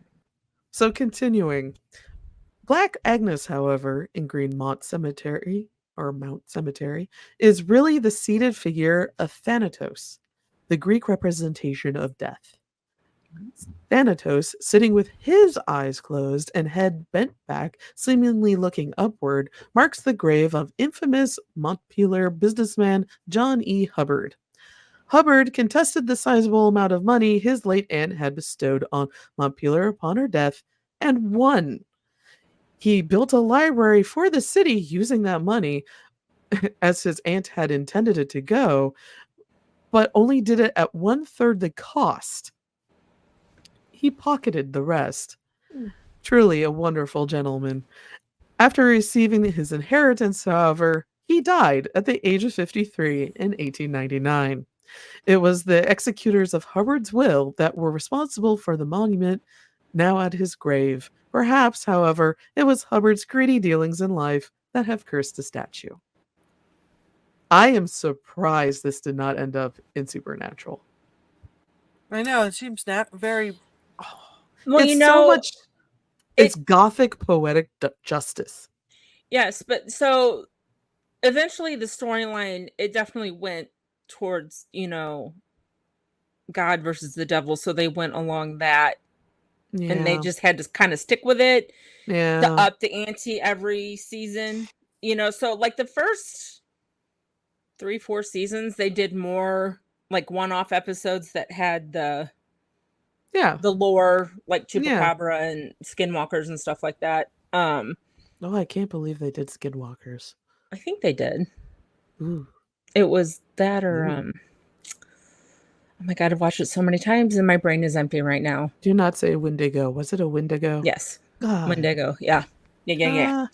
A: So continuing. Black Agnes, however, in Greenmount Cemetery, or Mount Cemetery, is really the seated figure of Thanatos, the Greek representation of death. Thanatos, sitting with his eyes closed and head bent back, seemingly looking upward, marks the grave of infamous Montpelier businessman John E. Hubbard. Hubbard contested the sizable amount of money his late aunt had bestowed on Montpelier upon her death and won. He built a library for the city using that money, as his aunt had intended it to go, but only did it at 1/3 the cost. He pocketed the rest. Truly a wonderful gentleman. After receiving his inheritance, however, he died at the age of 53 in 1899. It was the executors of Hubbard's will that were responsible for the monument now at his grave. Perhaps, however, it was Hubbard's greedy dealings in life that have cursed the statue. I am surprised this did not end up in Supernatural.
B: I know. It seems very.
C: Well,
A: It's so much. It's gothic poetic justice.
C: Yes, but so eventually the storyline, it definitely went towards, God versus the devil. So they went along that and they
A: Yeah.
C: just had to kind of stick with it to
A: Yeah.
C: up the ante every season. So like the first 3-4 seasons, they did more like one-off episodes that had the lore, like Chupacabra and Skinwalkers and stuff like that.
A: Oh, I can't believe they did Skinwalkers.
C: I think they did.
A: Ooh.
C: It was that or oh my God, I've watched it so many times and my brain is empty right now.
A: Do not say Wendigo. Was it a Wendigo?
C: Yes.
A: God.
C: Wendigo. Yeah. Yeah.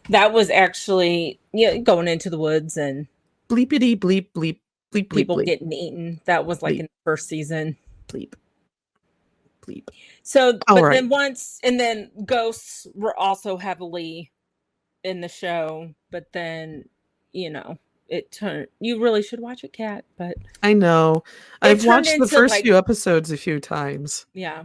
C: That was actually going into the woods and
A: bleepity bleep bleep bleep bleep
C: people
A: bleep.
C: getting eaten. That was like bleep. In the first season.
A: Bleep. Bleep.
C: So, but then then ghosts were also heavily in the show, but then, it turned, you really should watch it, Kat, but
A: I know. I've watched the first few episodes a few times.
C: Yeah.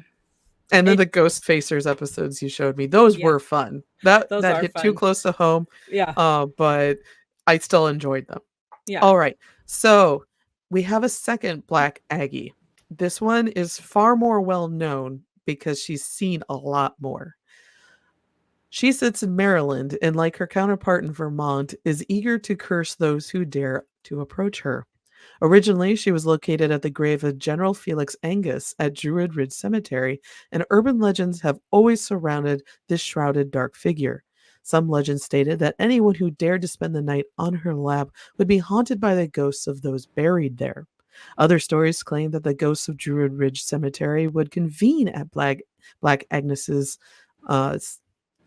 A: And then the Ghost Facers episodes you showed me, those were fun. That hit
C: fun.
A: Too close to home.
C: Yeah.
A: But I still enjoyed them.
C: Yeah.
A: All right. So we have a second Black Aggie. This one is far more well known because she's seen a lot more. She sits in Maryland and, like her counterpart in Vermont, is eager to curse those who dare to approach her. Originally, she was located at the grave of General Felix Angus at Druid Ridge Cemetery, and urban legends have always surrounded this shrouded dark figure. Some legends stated that anyone who dared to spend the night on her lap would be haunted by the ghosts of those buried there. Other stories claim that the ghosts of Druid Ridge Cemetery would convene at Black Agnes's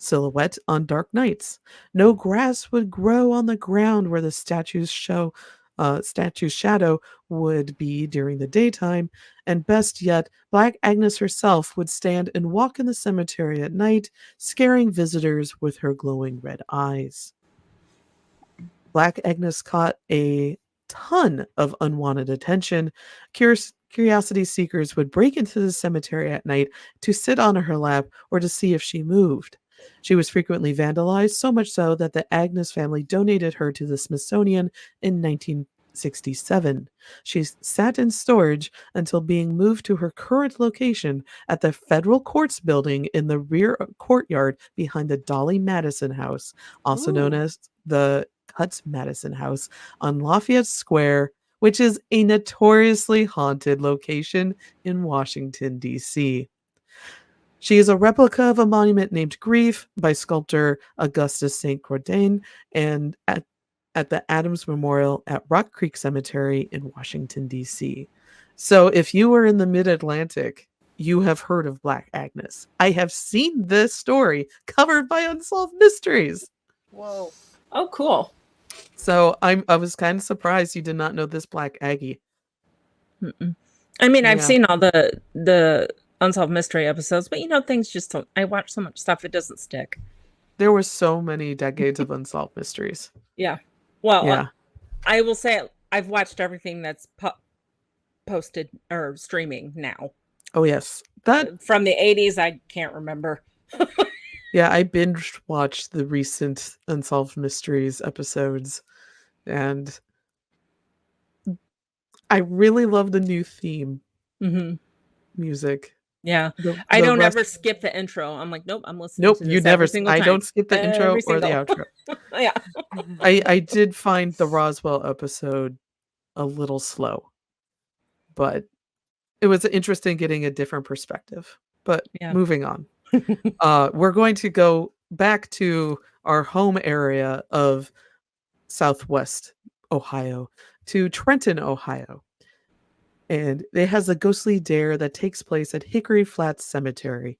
A: silhouette on dark nights. No grass would grow on the ground where the statue's shadow would be during the daytime, and best yet, Black Agnes herself would stand and walk in the cemetery at night, scaring visitors with her glowing red eyes. Black Agnes caught a ton of unwanted attention. Curiosity seekers would break into the cemetery at night to sit on her lap or to see if she moved. She was frequently vandalized, so much so that the Agnes family donated her to the Smithsonian in 1967. She sat in storage until being moved to her current location at the Federal Courts building in the rear courtyard behind the Dolly Madison House, also known
B: Ooh.
A: as the Cutts Madison House, on Lafayette Square, which is a notoriously haunted location in Washington, D.C. She is a replica of a monument named Grief by sculptor Augustus St. Cordain and at the Adams Memorial at Rock Creek Cemetery in Washington, D.C. So if you were in the mid-Atlantic, you have heard of Black Agnes. I have seen this story covered by Unsolved Mysteries.
B: Whoa.
C: Oh, cool.
A: So I was kind of surprised you did not know this Black Aggie.
C: Mm-mm. I mean, I've
A: Yeah.
C: seen all the Unsolved Mystery episodes, but things just don't. I watch so much stuff, it doesn't stick.
A: There were so many decades of Unsolved Mysteries.
C: Yeah. Well,
A: Yeah.
C: I will say I've watched everything that's posted or streaming now.
A: Oh, yes. That
C: From the 80s, I can't remember.
A: Yeah, I binge watched the recent Unsolved Mysteries episodes, and I really love the new theme
C: Mm-hmm.
A: music.
C: Yeah.
A: The
C: I don't
A: rest,
C: ever skip the intro. I'm like, nope, I'm listening
A: nope,
C: to
A: you
C: this
A: never.
C: every single
A: I
C: time.
A: don't skip the intro
C: Every
A: or the
C: single.
A: outro.
C: Yeah.
A: I did find the Roswell episode a little slow, but it was interesting getting a different perspective. But
C: Yeah.
A: moving on, we're going to go back to our home area of Southwest Ohio, to Trenton, Ohio. And it has a ghostly dare that takes place at Hickory Flats Cemetery.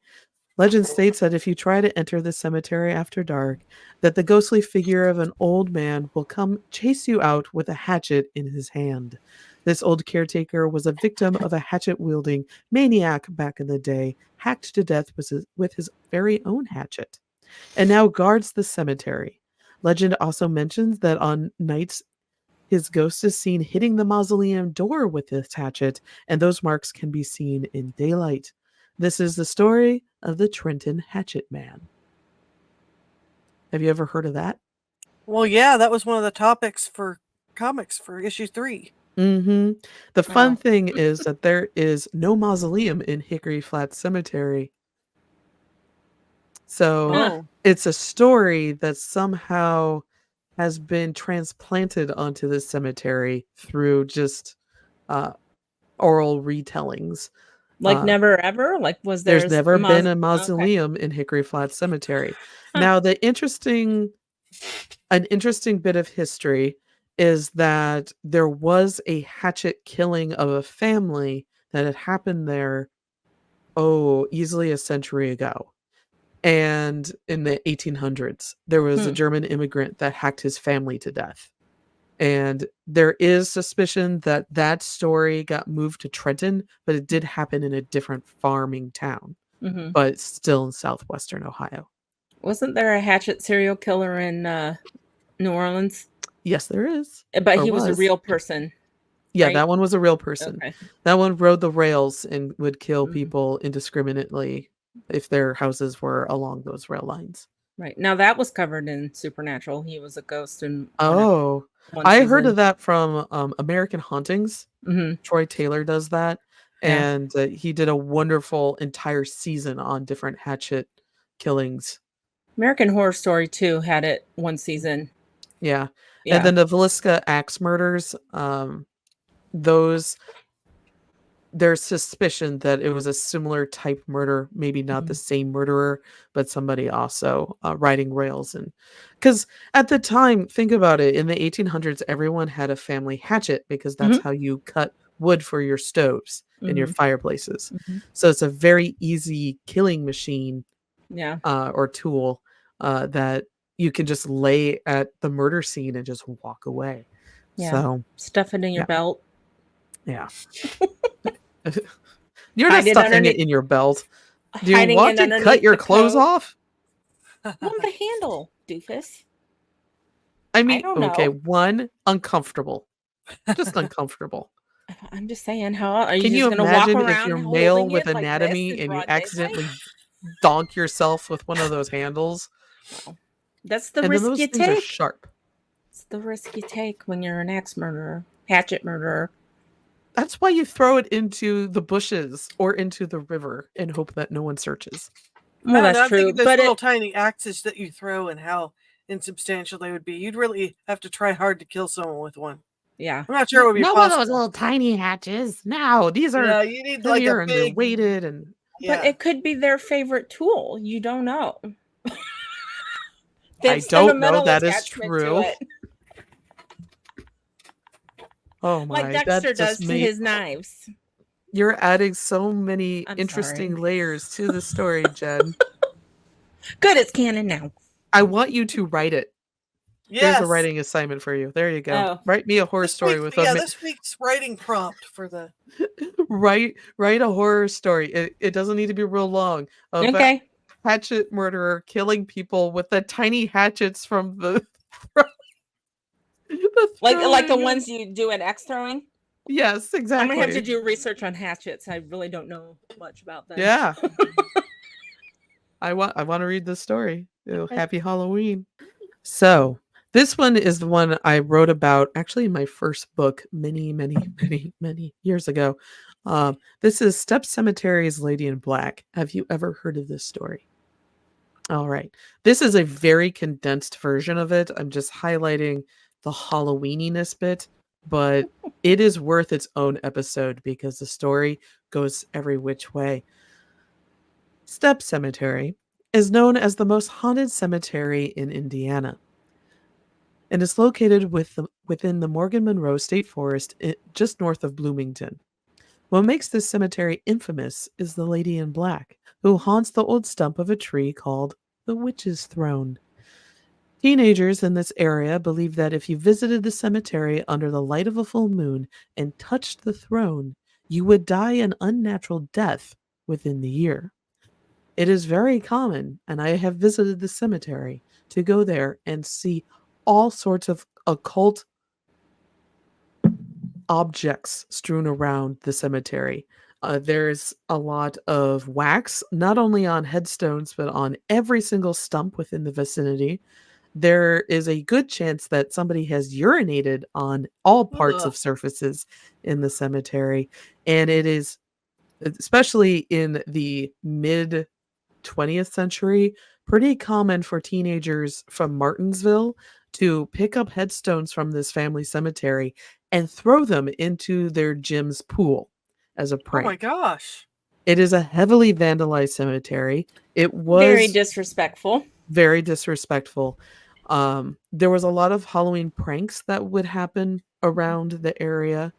A: Legend states that if you try to enter the cemetery after dark, that the ghostly figure of an old man will come chase you out with a hatchet in his hand. This old caretaker was a victim of a hatchet-wielding maniac back in the day, hacked to death with his very own hatchet, and now guards the cemetery. Legend also mentions that on nights his ghost is seen hitting the mausoleum door with his hatchet, and those marks can be seen in daylight. This is the story of the Trenton Hatchet Man. Have you ever heard of that?
B: Well, yeah, that was one of the topics for comics for issue 3.
A: Mm-hmm. The fun
C: Wow.
A: thing is that there is no mausoleum in Hickory Flats Cemetery. So
B: Oh.
A: it's a story that somehow has been transplanted onto the cemetery through just oral retellings.
C: Like never ever? Like was there
A: There's never been a
C: okay.
A: mausoleum in Hickory Flats Cemetery. Now, an interesting bit of history is that there was a hatchet killing of a family that had happened there, easily a century ago. And in the 1800s, there was a German immigrant that hacked his family to death. And there is suspicion that that story got moved to Trenton, but it did happen in a different farming town,
C: Mm-hmm.
A: but it's still in southwestern Ohio.
C: Wasn't there a hatchet serial killer in New Orleans?
A: Yes, there is.
C: But
A: Or
C: he was a real person.
A: Yeah,
C: right?
A: that one was a real person.
C: Okay.
A: That one rode the rails and would kill
C: Mhm.
A: people indiscriminately if their houses were along those rail lines.
C: Right. Now that was covered in Supernatural. He was a ghost in
A: Oh,
C: one
A: I heard
C: season.
A: of that from American Hauntings.
C: Mm-hmm.
A: Troy Taylor does that.
C: Yeah.
A: And he did a wonderful entire season on different hatchet killings.
C: American Horror Story 2 had it one season.
A: Yeah.
C: Yeah.
A: And then the Villisca axe murders, there's suspicion that it was a similar type murder, maybe not the same murderer, but somebody also riding rails. And because at the time, think about it, in the 1800s, everyone had a family hatchet because that's how you cut wood for your stoves and your fireplaces. So it's a very easy killing machine or tool that you can just lay at the murder scene and just walk away.
C: Yeah.
A: So
C: stuff it in your belt.
A: Yeah. You're not stuffing it in your belt. Do you want to cut your clothes off?
C: On the handle, doofus.
A: I mean,
C: I don't
A: okay,
C: know.
A: one, uncomfortable. Just uncomfortable.
C: I'm just saying, how are you
A: Can
C: just
A: you
C: gonna walk
A: imagine if
C: around
A: you're male
C: holding
A: with
C: it like this
A: anatomy
C: in
A: and you
C: broad daylight?
A: accidentally donk yourself with one of those handles?
C: Well, that's the
A: And then
C: risk
A: those
C: you
A: things are
C: take.
A: sharp.
C: It's the risk you take when you're an axe murderer, hatchet murderer.
A: That's why you throw it into the bushes or into the river and hope that no one searches.
C: Well, that's
B: I'm
C: true,
B: thinking those
C: but
B: little tiny axes that you throw and how insubstantial they would be. You'd really have to try hard to kill someone with one.
C: yeah,
B: I'm not sure it would be
A: No one of those
B: possible.
A: little tiny hatches. No, these are
B: Yeah, you need like a
A: heavier and they're
B: big.
A: weighted and
C: but
B: Yeah.
C: it could be their favorite tool. You don't know. They
A: I
C: have
A: don't know
C: sentimental
A: that is
C: attachment to
A: true.
C: it,
A: Oh
C: like
A: my,
C: Dexter
A: that
C: does
A: just
C: to
A: made
C: his knives.
A: you're adding so many
C: I'm
A: interesting
C: sorry.
A: layers to the story, Jen.
C: Good, it's canon now.
A: I want you to write it. Here's a
B: Yes.
A: writing assignment for you. There you go.
C: Oh.
A: Write me a horror story with a
B: This week's writing prompt for the.
A: write a horror story. It doesn't need to be real long. Of a
C: Okay.
A: hatchet murderer killing people with the tiny hatchets from the
C: Like the
A: throwing
C: ones you do at axe throwing.
A: Yes,
C: I'm
A: exactly.
C: gonna have to do research on hatchets. I really don't know much about them.
A: Yeah. I want to read this story.
C: Okay.
A: Happy Halloween. So, this one is the one I wrote about actually in my first book many years ago. This is Step Cemetery's Lady in Black. Have you ever heard of this story? All right. This is a very condensed version of it. I'm just highlighting the Halloweeniness bit, but it is worth its own episode because the story goes every which way. Step Cemetery is known as the most haunted cemetery in Indiana and is located within the Morgan Monroe State Forest just north of Bloomington. What makes this cemetery infamous is the Lady in Black, who haunts the old stump of a tree called the Witch's Throne. Teenagers in this area believe that if you visited the cemetery under the light of a full moon and touched the throne, you would die an unnatural death within the year. It is very common, and I have visited the cemetery, to go there and see all sorts of occult objects strewn around the cemetery. There's a lot of wax, not only on headstones, but on every single stump within the vicinity. There is a good chance that somebody has urinated on all parts
B: Ugh.
A: of surfaces in the cemetery. And it is, especially in the mid 20th century, pretty common for teenagers from Martinsville to pick up headstones from this family cemetery and throw them into their gym's pool as a
B: Oh my
A: prank.
B: gosh.
A: It is a heavily vandalized cemetery. It
C: Very
A: was
C: disrespectful.
A: very disrespectful. There was a lot of Halloween pranks that would happen around the area.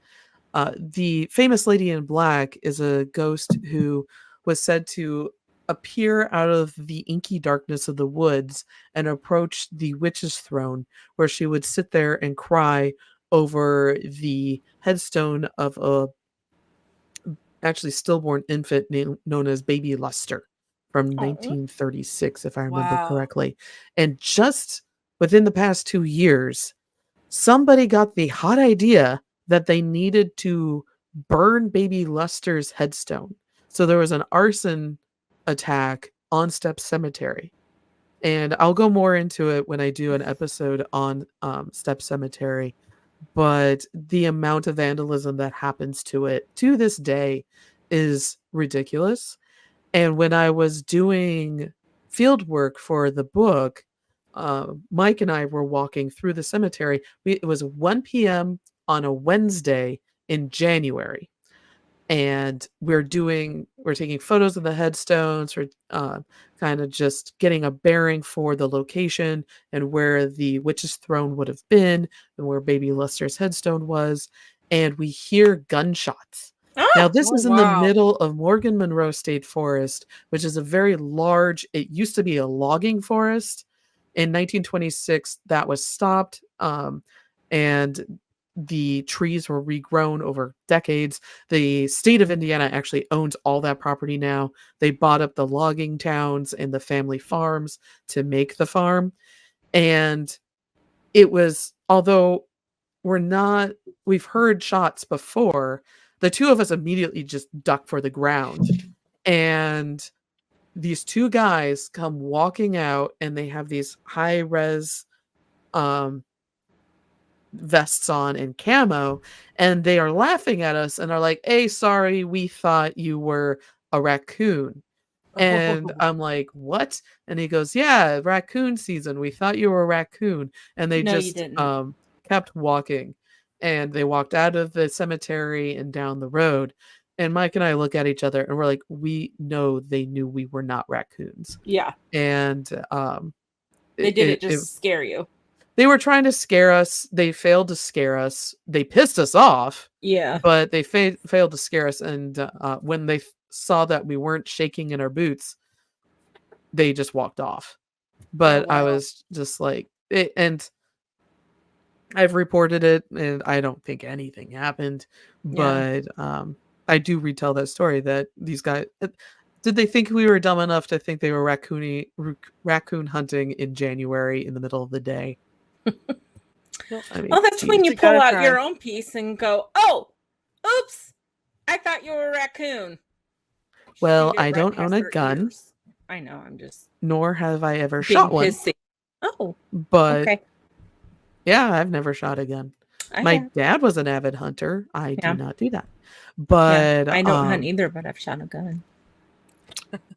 A: The famous Lady in Black is a ghost who was said to appear out of the inky darkness of the woods and approach the witch's throne, where she would sit there and cry over the headstone of a actually stillborn infant known as Baby Luster from
C: Oh.
A: 1936, if I remember
B: Wow.
A: correctly. And just within the past 2 years, somebody got the hot idea that they needed to burn Baby Luster's headstone. So there was an arson attack on Step Cemetery. And I'll go more into it when I do an episode on Step Cemetery. But the amount of vandalism that happens to it to this day is ridiculous. And when I was doing field work for the book, Mike and I were walking through the cemetery. It was 1 p.m. on a Wednesday in January. And we're taking photos of the headstones. We're kind of just getting a bearing for the location and where the witch's throne would have been and where Baby Luster's headstone was. And we hear gunshots. Now, this is in the middle of Morgan Monroe State Forest, which is a very large, it used to be a logging forest. In 1926, that was stopped, and the trees were regrown over decades. The state of Indiana actually owns all that property now. They bought up the logging towns and the family farms to make the farm. And it was, although we've heard shots before. The two of us immediately just duck for the ground. And these two guys come walking out, and they have these high res vests on and camo, and they are laughing at us and are like, "Hey, sorry, we thought you were a raccoon." And I'm like, "What?" And he goes, "Yeah, raccoon season. We thought you were a raccoon." And they
C: No, you
A: just
C: didn't.
A: kept walking. And they walked out of the cemetery and down the road. And Mike and I look at each other and we're like, "We know they knew we were not raccoons."
C: Yeah.
A: And
C: They did it just scare you.
A: they were trying to scare us. They failed to scare us. They pissed us off.
C: Yeah.
A: But they failed to scare us. And when they saw that we weren't shaking in our boots, they just walked off. But I was just like, and I've reported it, and I don't think anything happened. But I do retell that story that these guys. Did they think we were dumb enough to think they were raccoon hunting in January in the middle of the day? I mean,
C: that's when you pull out your own piece and go, "Oh, oops, I thought you were a raccoon."
A: Well, I don't own a gun.
C: Ears. I know, I'm just.
A: Nor have I ever shot one.
C: Oh,
A: but
C: okay.
A: Yeah, I've never shot a gun. My dad was an avid hunter. I do not do that. But
C: I don't hunt either, but I've shot a gun.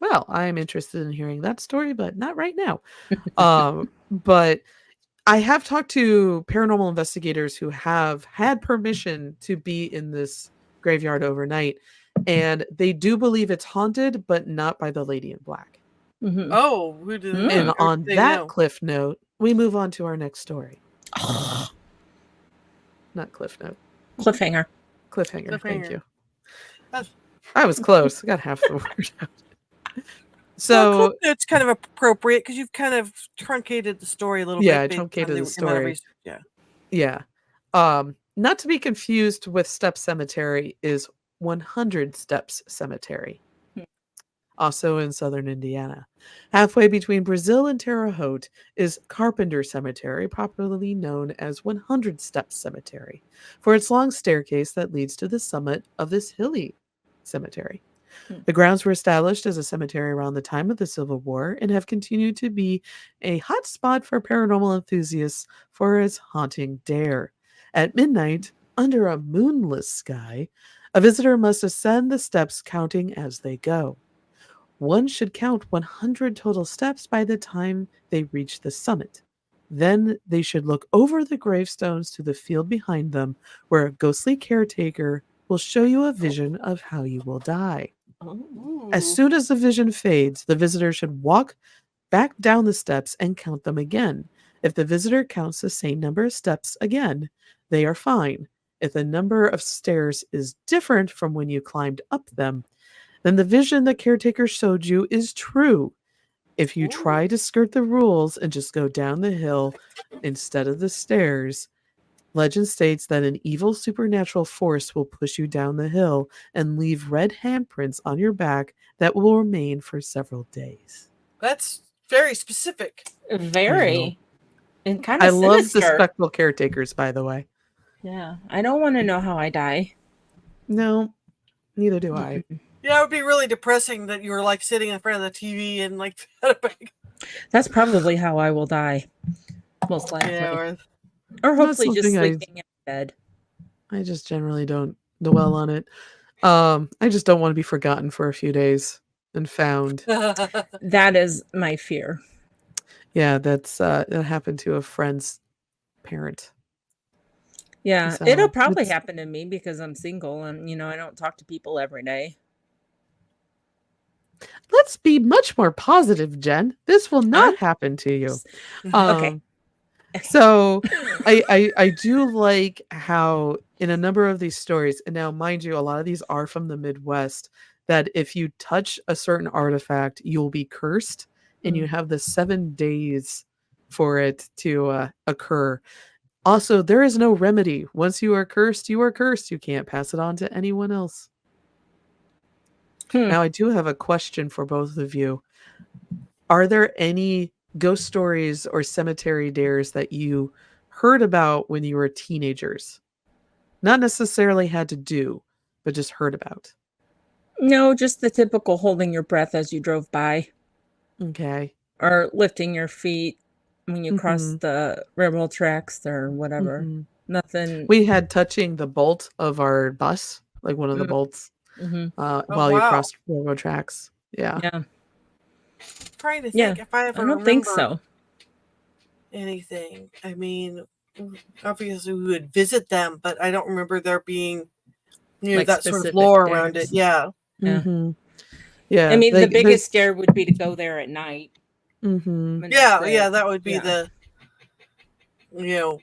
A: Well, I'm interested in hearing that story, but not right now. But I have talked to paranormal investigators who have had permission to be in this graveyard overnight, and they do believe it's haunted, but not by the lady in black.
B: Mm-hmm. Oh, who did they
A: And on that cliff note, we move on to our next story. Not cliff note.
C: Cliffhanger.
A: Thank you. I was close. I got half the word out. So
B: it's kind of appropriate because you've kind of truncated the story a little bit.
A: Yeah, I truncated the story. Yeah. Not to be confused with Steps Cemetery is 100 Steps Cemetery. Also in southern Indiana. Halfway between Brazil and Terre Haute is Carpenter Cemetery, popularly known as 100 Steps Cemetery, for its long staircase that leads to the summit of this hilly cemetery. The grounds were established as a cemetery around the time of the Civil War and have continued to be a hot spot for paranormal enthusiasts for its haunting dare. At midnight, under a moonless sky, a visitor must ascend the steps counting as they go. One should count 100 total steps by the time they reach the summit. Then they should look over the gravestones to the field behind them, where a ghostly caretaker will show you a vision of how you will die.
B: Ooh.
A: As soon as the vision fades, the visitor should walk back down the steps and count them again. If the visitor counts the same number of steps again, they are fine. If the number of stairs is different from when you climbed up them, then the vision the caretaker showed you is true. If you try to skirt the rules and just go down the hill instead of the stairs, legend states that an evil supernatural force will push you down the hill and leave red handprints on your back that will remain for several days.
B: That's very specific.
C: Very. And kind of
A: sinister. Love the spectral caretakers, by the way.
C: Yeah. I don't want to know how I die.
A: No, neither do I.
B: Yeah, it would be really depressing that you were like sitting in front of the TV and like.
C: That's probably how I will die. Most likely.
B: Yeah,
C: or hopefully just sleeping in bed.
A: I just generally don't dwell on it. I just don't want to be forgotten for a few days and found.
C: That is my fear.
A: Yeah, that happened to a friend's parent.
C: Yeah, so it'll probably happen to me because I'm single and, I don't talk to people every day.
A: Let's be much more positive, Jen. This will not happen to you.
C: Okay.
A: So I do like how in a number of these stories, and now mind you, a lot of these are from the Midwest, that if you touch a certain artifact, you'll be cursed and you have the 7 days for it to occur. Also, there is no remedy. Once you are cursed, you are cursed. You can't pass it on to anyone else. Now, I do have a question for both of you. Are there any ghost stories or cemetery dares that you heard about when you were teenagers? Not necessarily had to do, but just heard about.
C: No, just the typical holding your breath as you drove by,
A: Okay.
C: or lifting your feet when you cross
A: Mm-hmm.
C: the railroad tracks or whatever.
A: Mm-hmm.
C: Nothing.
A: We had touching the bolt of our bus, like one of the bolts,
C: Mm-hmm.
B: Oh
A: while you
B: wow.
A: crossed railroad tracks. Yeah.
C: Yeah.
B: Trying to
C: Yeah.
B: think if I
C: I
B: ever
C: don't think
B: remember
C: so.
B: anything. I mean, obviously we would visit them, but I don't remember there being
C: Like
B: that sort of
C: specific
B: lore around it.
C: dares.
B: Yeah.
C: Yeah.
A: Mm-hmm.
C: I
A: Yeah.
C: mean, the
A: Like there's.
C: biggest dare would be to go there at night.
A: Mm-hmm.
C: And that's
B: Yeah,
C: it.
B: yeah, that would be
C: Yeah.
B: the you know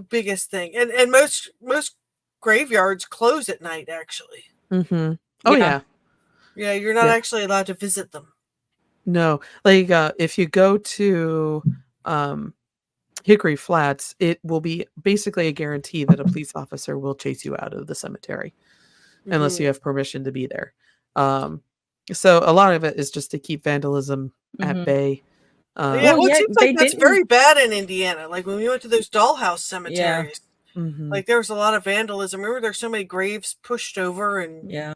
B: biggest thing. And most graveyards close at night actually.
A: Mm-hmm. Oh
C: Yeah.
A: yeah.
B: Yeah, you're not
A: Yeah.
B: actually allowed to visit them.
A: No. Like if you go to um Hickory Flats, it will be basically a guarantee that a police officer will chase you out of the cemetery unless you
B: Mhm.
A: have permission to be there. Um, so a lot of it is just to keep vandalism at
C: Mm-hmm.
A: bay.
B: Yeah,
C: Well,
B: well, it
C: yeah,
B: seems
C: they
B: like that's
C: didn't.
B: very bad in Indiana. Like when we went to those dollhouse
C: Yeah.
B: cemeteries,
A: Mm-hmm.
B: like there was a lot of vandalism. Remember, there's so many graves pushed over, and
C: Yeah.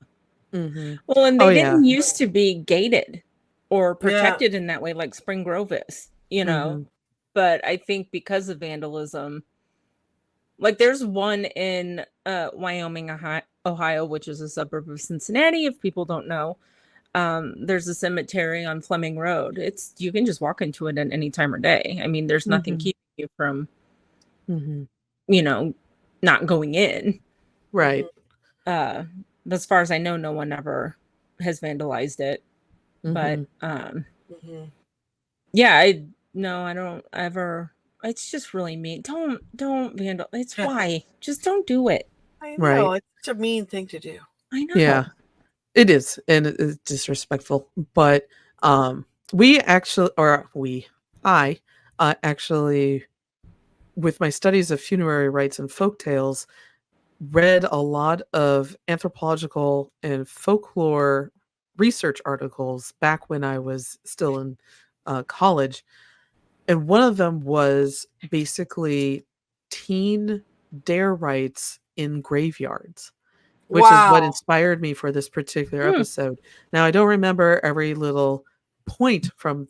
A: Mm-hmm.
C: Well, and
A: Oh
C: they
A: yeah.
C: didn't used to be gated or
B: yeah,
C: protected in that way like Spring Grove is,
A: Mm-hmm.
C: But I think because of vandalism, like there's one in Wyoming, Ohio, which is a suburb of Cincinnati, if people don't know. There's a cemetery on Fleming Road. You can just walk into it at any time or day. I mean, there's nothing
A: Mm-hmm.
C: keeping you from,
A: Mm-hmm.
C: not going in.
A: Right.
C: Uh, as far as I know, no one ever has vandalized it. But
A: Mm-hmm.
B: Mhm.
C: yeah, I don't ever. It's just really mean. Don't vandal. It's why. Just don't do it.
B: I
A: Right.
B: know it's such a mean thing to do.
C: I know.
A: Yeah. It is, and it is disrespectful. But we actually, or we, I actually, with my studies of funerary rites and folk tales, read a lot of anthropological and folklore research articles back when I was still in college. And one of them was basically teen dare rites in graveyards, which is what
B: Wow.
A: inspired me for this particular
C: Hmm.
A: episode. Now, I don't remember every little point from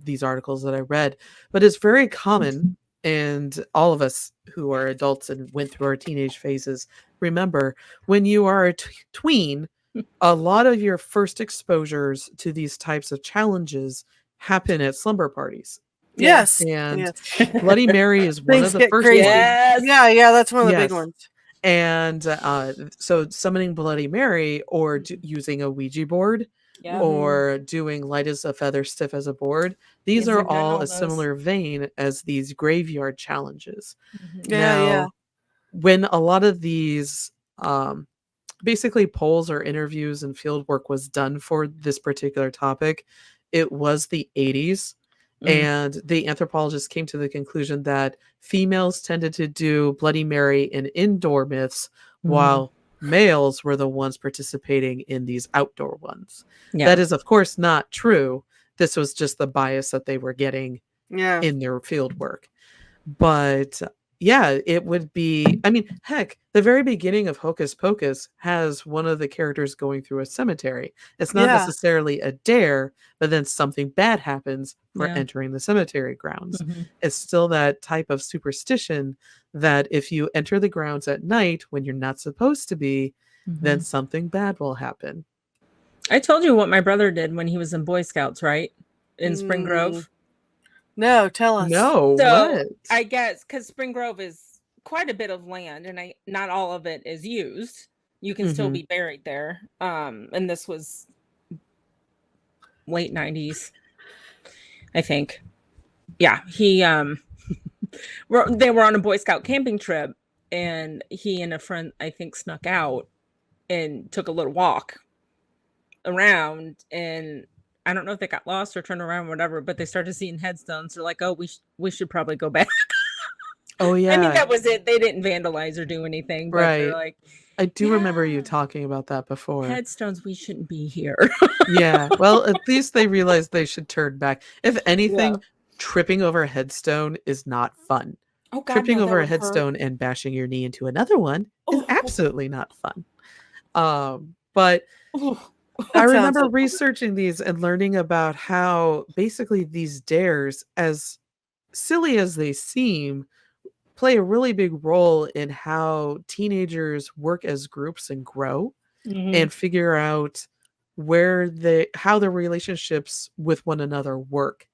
A: these articles that I read, but it's very common, and all of us who are adults and went through our teenage phases remember when you are a tween, a lot of your first exposures to these types of challenges happen at slumber parties.
C: Yeah.
B: Yes.
A: And
B: Yes.
A: Bloody Mary is one
B: Things
A: of the
B: get
A: first
B: crazy.
A: ones.
C: Yes.
B: Yeah, that's one of the big
A: Yes.
B: ones.
A: And so summoning Bloody Mary or using a Ouija board
C: Yeah.
A: or doing light as a feather, stiff as a board, these
C: Yes,
A: are
C: I've done
A: all
C: all
A: a
C: those.
A: similar vein as these graveyard challenges.
C: Mhm.
B: Yeah,
A: Now,
B: yeah.
A: when a lot of these basically polls or interviews and field work was done for this particular topic, it was the 80s. And the anthropologists came to the conclusion that females tended to do Bloody Mary in indoor myths, while males were the ones participating in these outdoor ones.
C: Yeah.
A: That is, of course, not true. This was just the bias that they were getting
B: Yeah.
A: in their field work. But yeah, it would be, I mean, heck, the very beginning of Hocus Pocus has one of the characters going through a cemetery. It's not
B: Yeah.
A: necessarily a dare, but then something bad happens for
C: Yeah.
A: entering the cemetery grounds.
C: Mhm.
A: It's still that type of superstition that if you enter the grounds at night when you're not supposed to be, then
C: Mhm.
A: something bad will happen.
C: I told you what my brother did when he was in Boy Scouts, right? In Spring Grove.
B: No, tell us.
A: No,
C: So
A: what?
C: I guess because Spring Grove is quite a bit of land, and not all of it is used. You can still be buried there. And this was late 90s, I think. Yeah, he they were on a Boy Scout camping trip, and he and a friend, I think, snuck out and took a little walk around, and I don't know if they got lost or turned around or whatever, but they started seeing headstones. They're like, oh, we should probably go back.
A: Oh, yeah.
C: I mean, that was it. They didn't vandalize or do anything, but they're
A: Right.
C: like,
A: I do remember you
C: yeah,
A: talking about that before.
C: headstones, we shouldn't be here.
A: Yeah. Well, at least they realized they should turn back. If
C: Yeah.
A: anything, tripping over a headstone is not fun.
C: Oh God,
A: Tripping
C: no, that
A: over a
C: would hurt.
A: headstone and bashing your knee into another one is
C: Oh.
A: absolutely not fun. But
C: Oh.
A: I
B: That sounds
A: remember
B: like
A: researching these and learning about how basically these dares, as silly as they seem, play a really big role in how teenagers work as groups and grow and figure out how their relationships with one another work.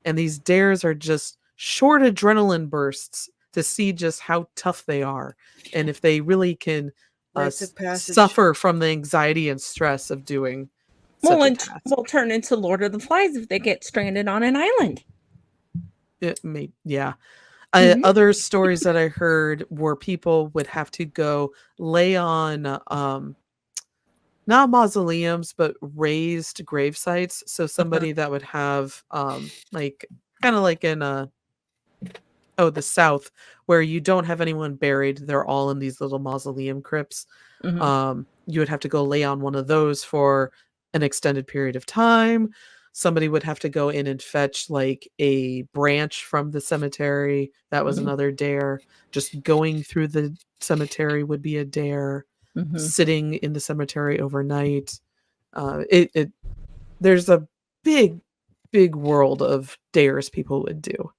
A: And these dares are just short adrenaline bursts to see just how tough they are and if they really can
B: rites of passage.
A: suffer from the anxiety and stress of doing such a task.
C: We'll turn into Lord of the Flies if they get stranded on an island.
A: Yeah.
C: Mhm.
A: Other stories that I heard were people would have to go lay on not mausoleums but raised grave sites. So somebody that would have like kind of like in the South, where you don't have anyone buried, they're all in these little mausoleum crypts. You would have to go lay on one of those for an extended period of time. Somebody would have to go in and fetch like a branch from the cemetery. That was another dare. Just going through the cemetery would be a dare. Sitting in the cemetery overnight. There's a big world of dares people would do.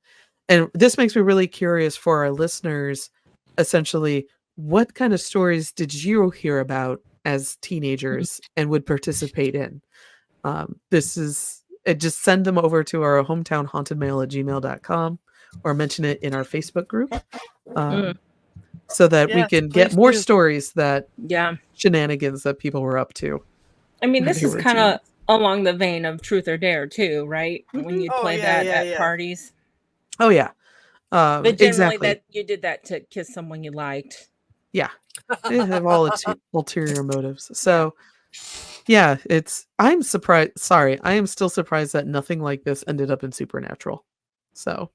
A: And this makes me really curious for our listeners, essentially, what kind of stories did you hear about as teenagers and would participate in? Just send them over to our hometownhauntedmail@gmail.com or mention it in our Facebook group so that we
B: Yes,
A: can get
B: please
A: more
B: do.
A: stories that
C: Yeah.
A: shenanigans that people were up to.
C: I mean,
A: when
C: this
A: they
C: is
A: were
C: kind of
A: teens.
C: along the vein of Truth or Dare too, right? When you'd
B: Oh,
C: play
B: yeah,
C: that
B: yeah,
C: at
B: yeah.
C: parties.
A: Oh, yeah.
C: But generally
A: Exactly.
C: that you did that to kiss someone you liked.
A: Yeah. They have all ulterior motives. So, yeah, I'm surprised. Sorry, I am still surprised that nothing like this ended up in Supernatural. So,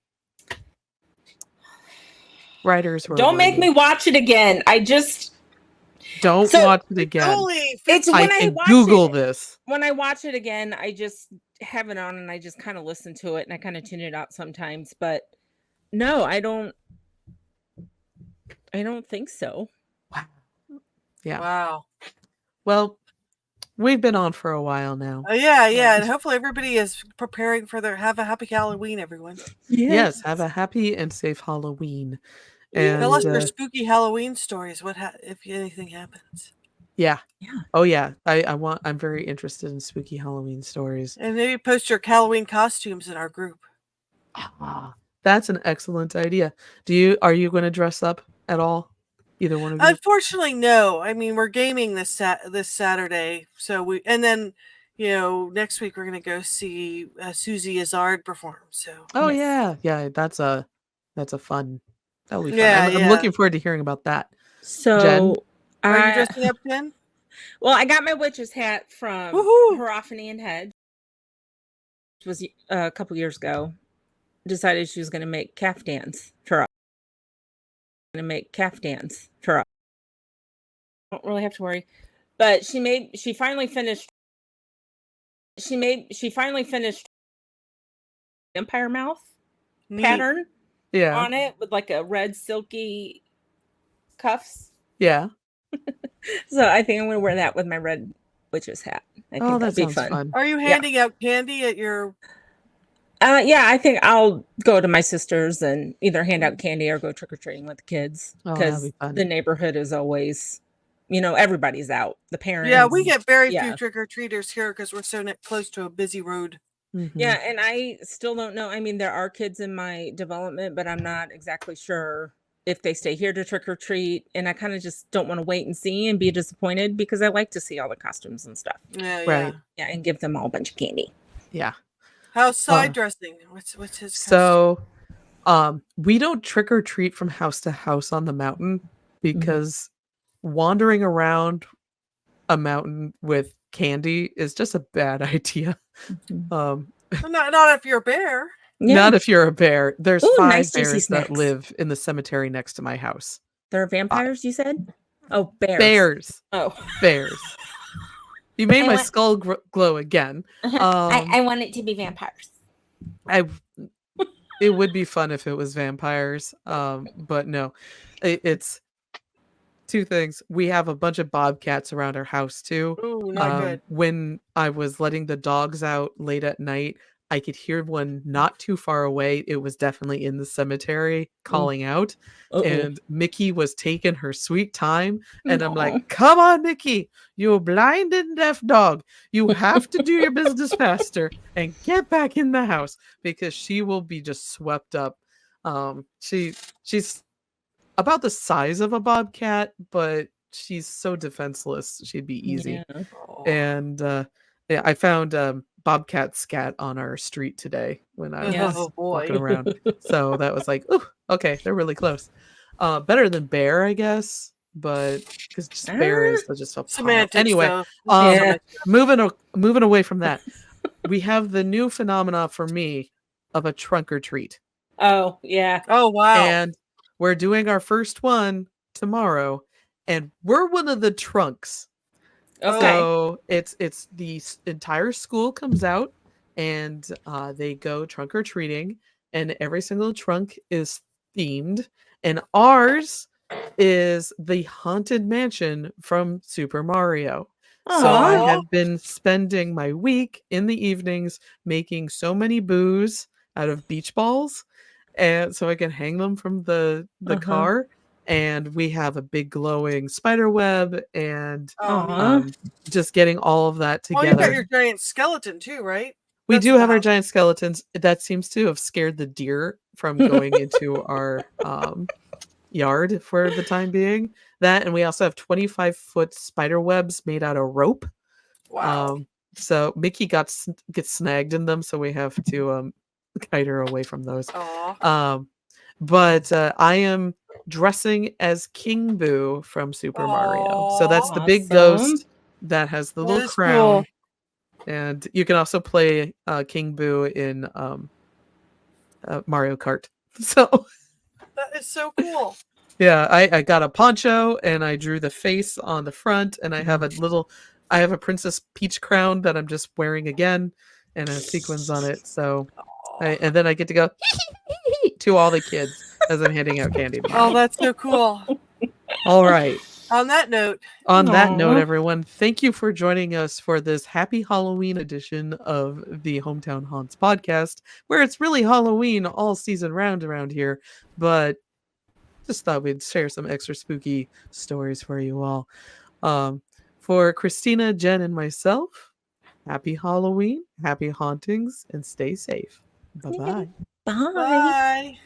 A: writers were
C: Don't make
A: worried.
C: me watch it again.
A: Don't
C: So-
A: watch it again.
B: Only
C: It's
B: 50
C: when
A: I
C: I
A: can
C: watch
A: Google
C: it.
A: this.
C: When I watch it again, I just have it on and I just kind of listen to it and I kind of tune it out sometimes. But no, I don't think so.
A: Wow. Yeah.
B: Wow.
A: Well, we've been on for a while now.
B: Yeah. And hopefully everybody is preparing for have a happy Halloween, everyone.
A: Yes, have a happy and safe Halloween. And
B: Tell us your spooky Halloween stories. If anything happens?
A: yeah.
C: Yeah.
A: Oh yeah. I'm very interested in spooky Halloween stories.
B: And maybe post your Halloween costumes in our group.
A: That's an excellent idea. Are you going to dress up at all? Either one of you?
B: Unfortunately, no. I mean, we're gaming this Saturday, so then next week we're gonna go see Susie Azard perform. So
A: Oh
C: Yes.
A: yeah. That's a fun. That'll be fun.
B: Yeah,
A: I'm
B: yeah.
A: looking forward to hearing about that.
C: So
A: Jen?
B: Are you dressing up, Jen?
C: Well, I got my witch's hat from
B: Woohoo!
C: Hierophany and Hedge. It was a couple years ago. Decided she was going to make caftans for us. Don't really have to worry. But she finally finished Empire Mouth
B: Neat.
C: pattern
A: Yeah.
C: on it with like a red silky cuffs.
A: Yeah.
C: So I think I'm going to wear that with my red witch's hat. I think that'd be fun.
B: Are you handing out candy at your?
C: Yeah, I think I'll go to my sister's and either hand out candy or go trick or treating with the kids
A: Oh, that'll
C: because
A: be fun.
C: the neighborhood is always, everybody's out. The parents.
B: Yeah, we get very
C: Yeah.
B: few trick or treaters here because we're so close to a busy road.
A: Mm-hmm.
C: Yeah, and I still don't know. I mean, there are kids in my development, but I'm not exactly sure if they stay here to trick or treat. And I kind of just don't want to wait and see and be disappointed because I like to see all the costumes and stuff.
B: Yeah,
A: Right.
C: Yeah, and give them all a bunch of candy.
A: Yeah.
B: How's side dressing? What's his costume?
A: So, we don't trick or treat from house to house on the mountain because wandering around a mountain with candy is just a bad idea.
B: Not if you're a bear.
C: Yeah.
A: Not if you're a bear. There's 5
C: nice juicy
A: bears that
C: snacks.
A: live in the cemetery next to my house.
C: They're vampires, you said? Oh, bears.
A: Bears.
C: Oh.
A: Bears. You made my skull glow again.
C: I want it to be vampires.
A: It would be fun if it was vampires. But no. It's two things. We have a bunch of bobcats around our house too.
B: Ooh, not good.
A: When I was letting the dogs out late at night, I could hear one not too far away. It was definitely in the cemetery calling out.
C: Uh-oh.
A: And Mickey was taking her sweet time. And I'm
C: Aw.
A: like, come on, Mickey, you blind and deaf dog. You have to do your business faster and get back in the house because she will be just swept up. She's about the size of a bobcat, but she's so defenseless. She'd be easy.
C: Yeah.
B: Oh.
A: And yeah, I found bobcat scat on our street today when I
C: Yes.
A: was
B: Oh boy.
A: walking around. So that was like, oh, okay, they're really close. Better than bear, I guess, but because just bear is just a pile.
B: Semantics,
A: Anyway,
B: though.
C: Yeah.
A: moving away from that, we have the new phenomena for me of a trunk or treat.
C: Oh, yeah.
B: Oh wow.
A: And we're doing our first one tomorrow, and we're one of the trunks.
C: Okay.
A: So it's the entire school comes out, and they go trunk or treating, and every single trunk is themed, and ours is the haunted mansion from Super Mario. So I
C: Aw.
A: have been spending my week in the evenings making so many boos out of beach balls, and so I can hang them from the car. And we have a big glowing spider web, and
C: Aw.
A: just getting all of that
B: Well, you got
A: together.
B: your giant skeleton too, right?
A: We
B: That's
A: do
B: what
A: have our
B: happened.
A: giant skeletons. That seems to have scared the deer from going into our yard for the time being. That, and we also have 25-foot spider webs made out of rope.
B: Wow.
A: So Mickey gets snagged in them, so we have to kite her away from those.
B: Aw.
A: But I am dressing as King Boo from Super Mario. So that's the big
C: Awesome.
A: ghost that has the
B: That
A: little
B: is
A: crown.
B: cool.
A: And you can also play King Boo in Mario Kart. So
B: That is so cool.
A: yeah, I got a poncho and I drew the face on the front, and I have a Princess Peach crown that I'm just wearing again, and has sequins on it. So, and then I get to go to all the kids as I'm handing out candy
B: Oh,
A: tomorrow.
B: that's so cool.
A: All right.
B: On that note,
A: That note,
C: Aw.
A: everyone, thank you for joining us for this happy Halloween edition of the Hometown Haunts podcast, where it's really Halloween all season round around here, but just thought we'd share some extra spooky stories for you all. For Christina, Jen, and myself, happy Halloween, happy hauntings, and stay safe. Bye-bye.
C: Bye.
B: bye.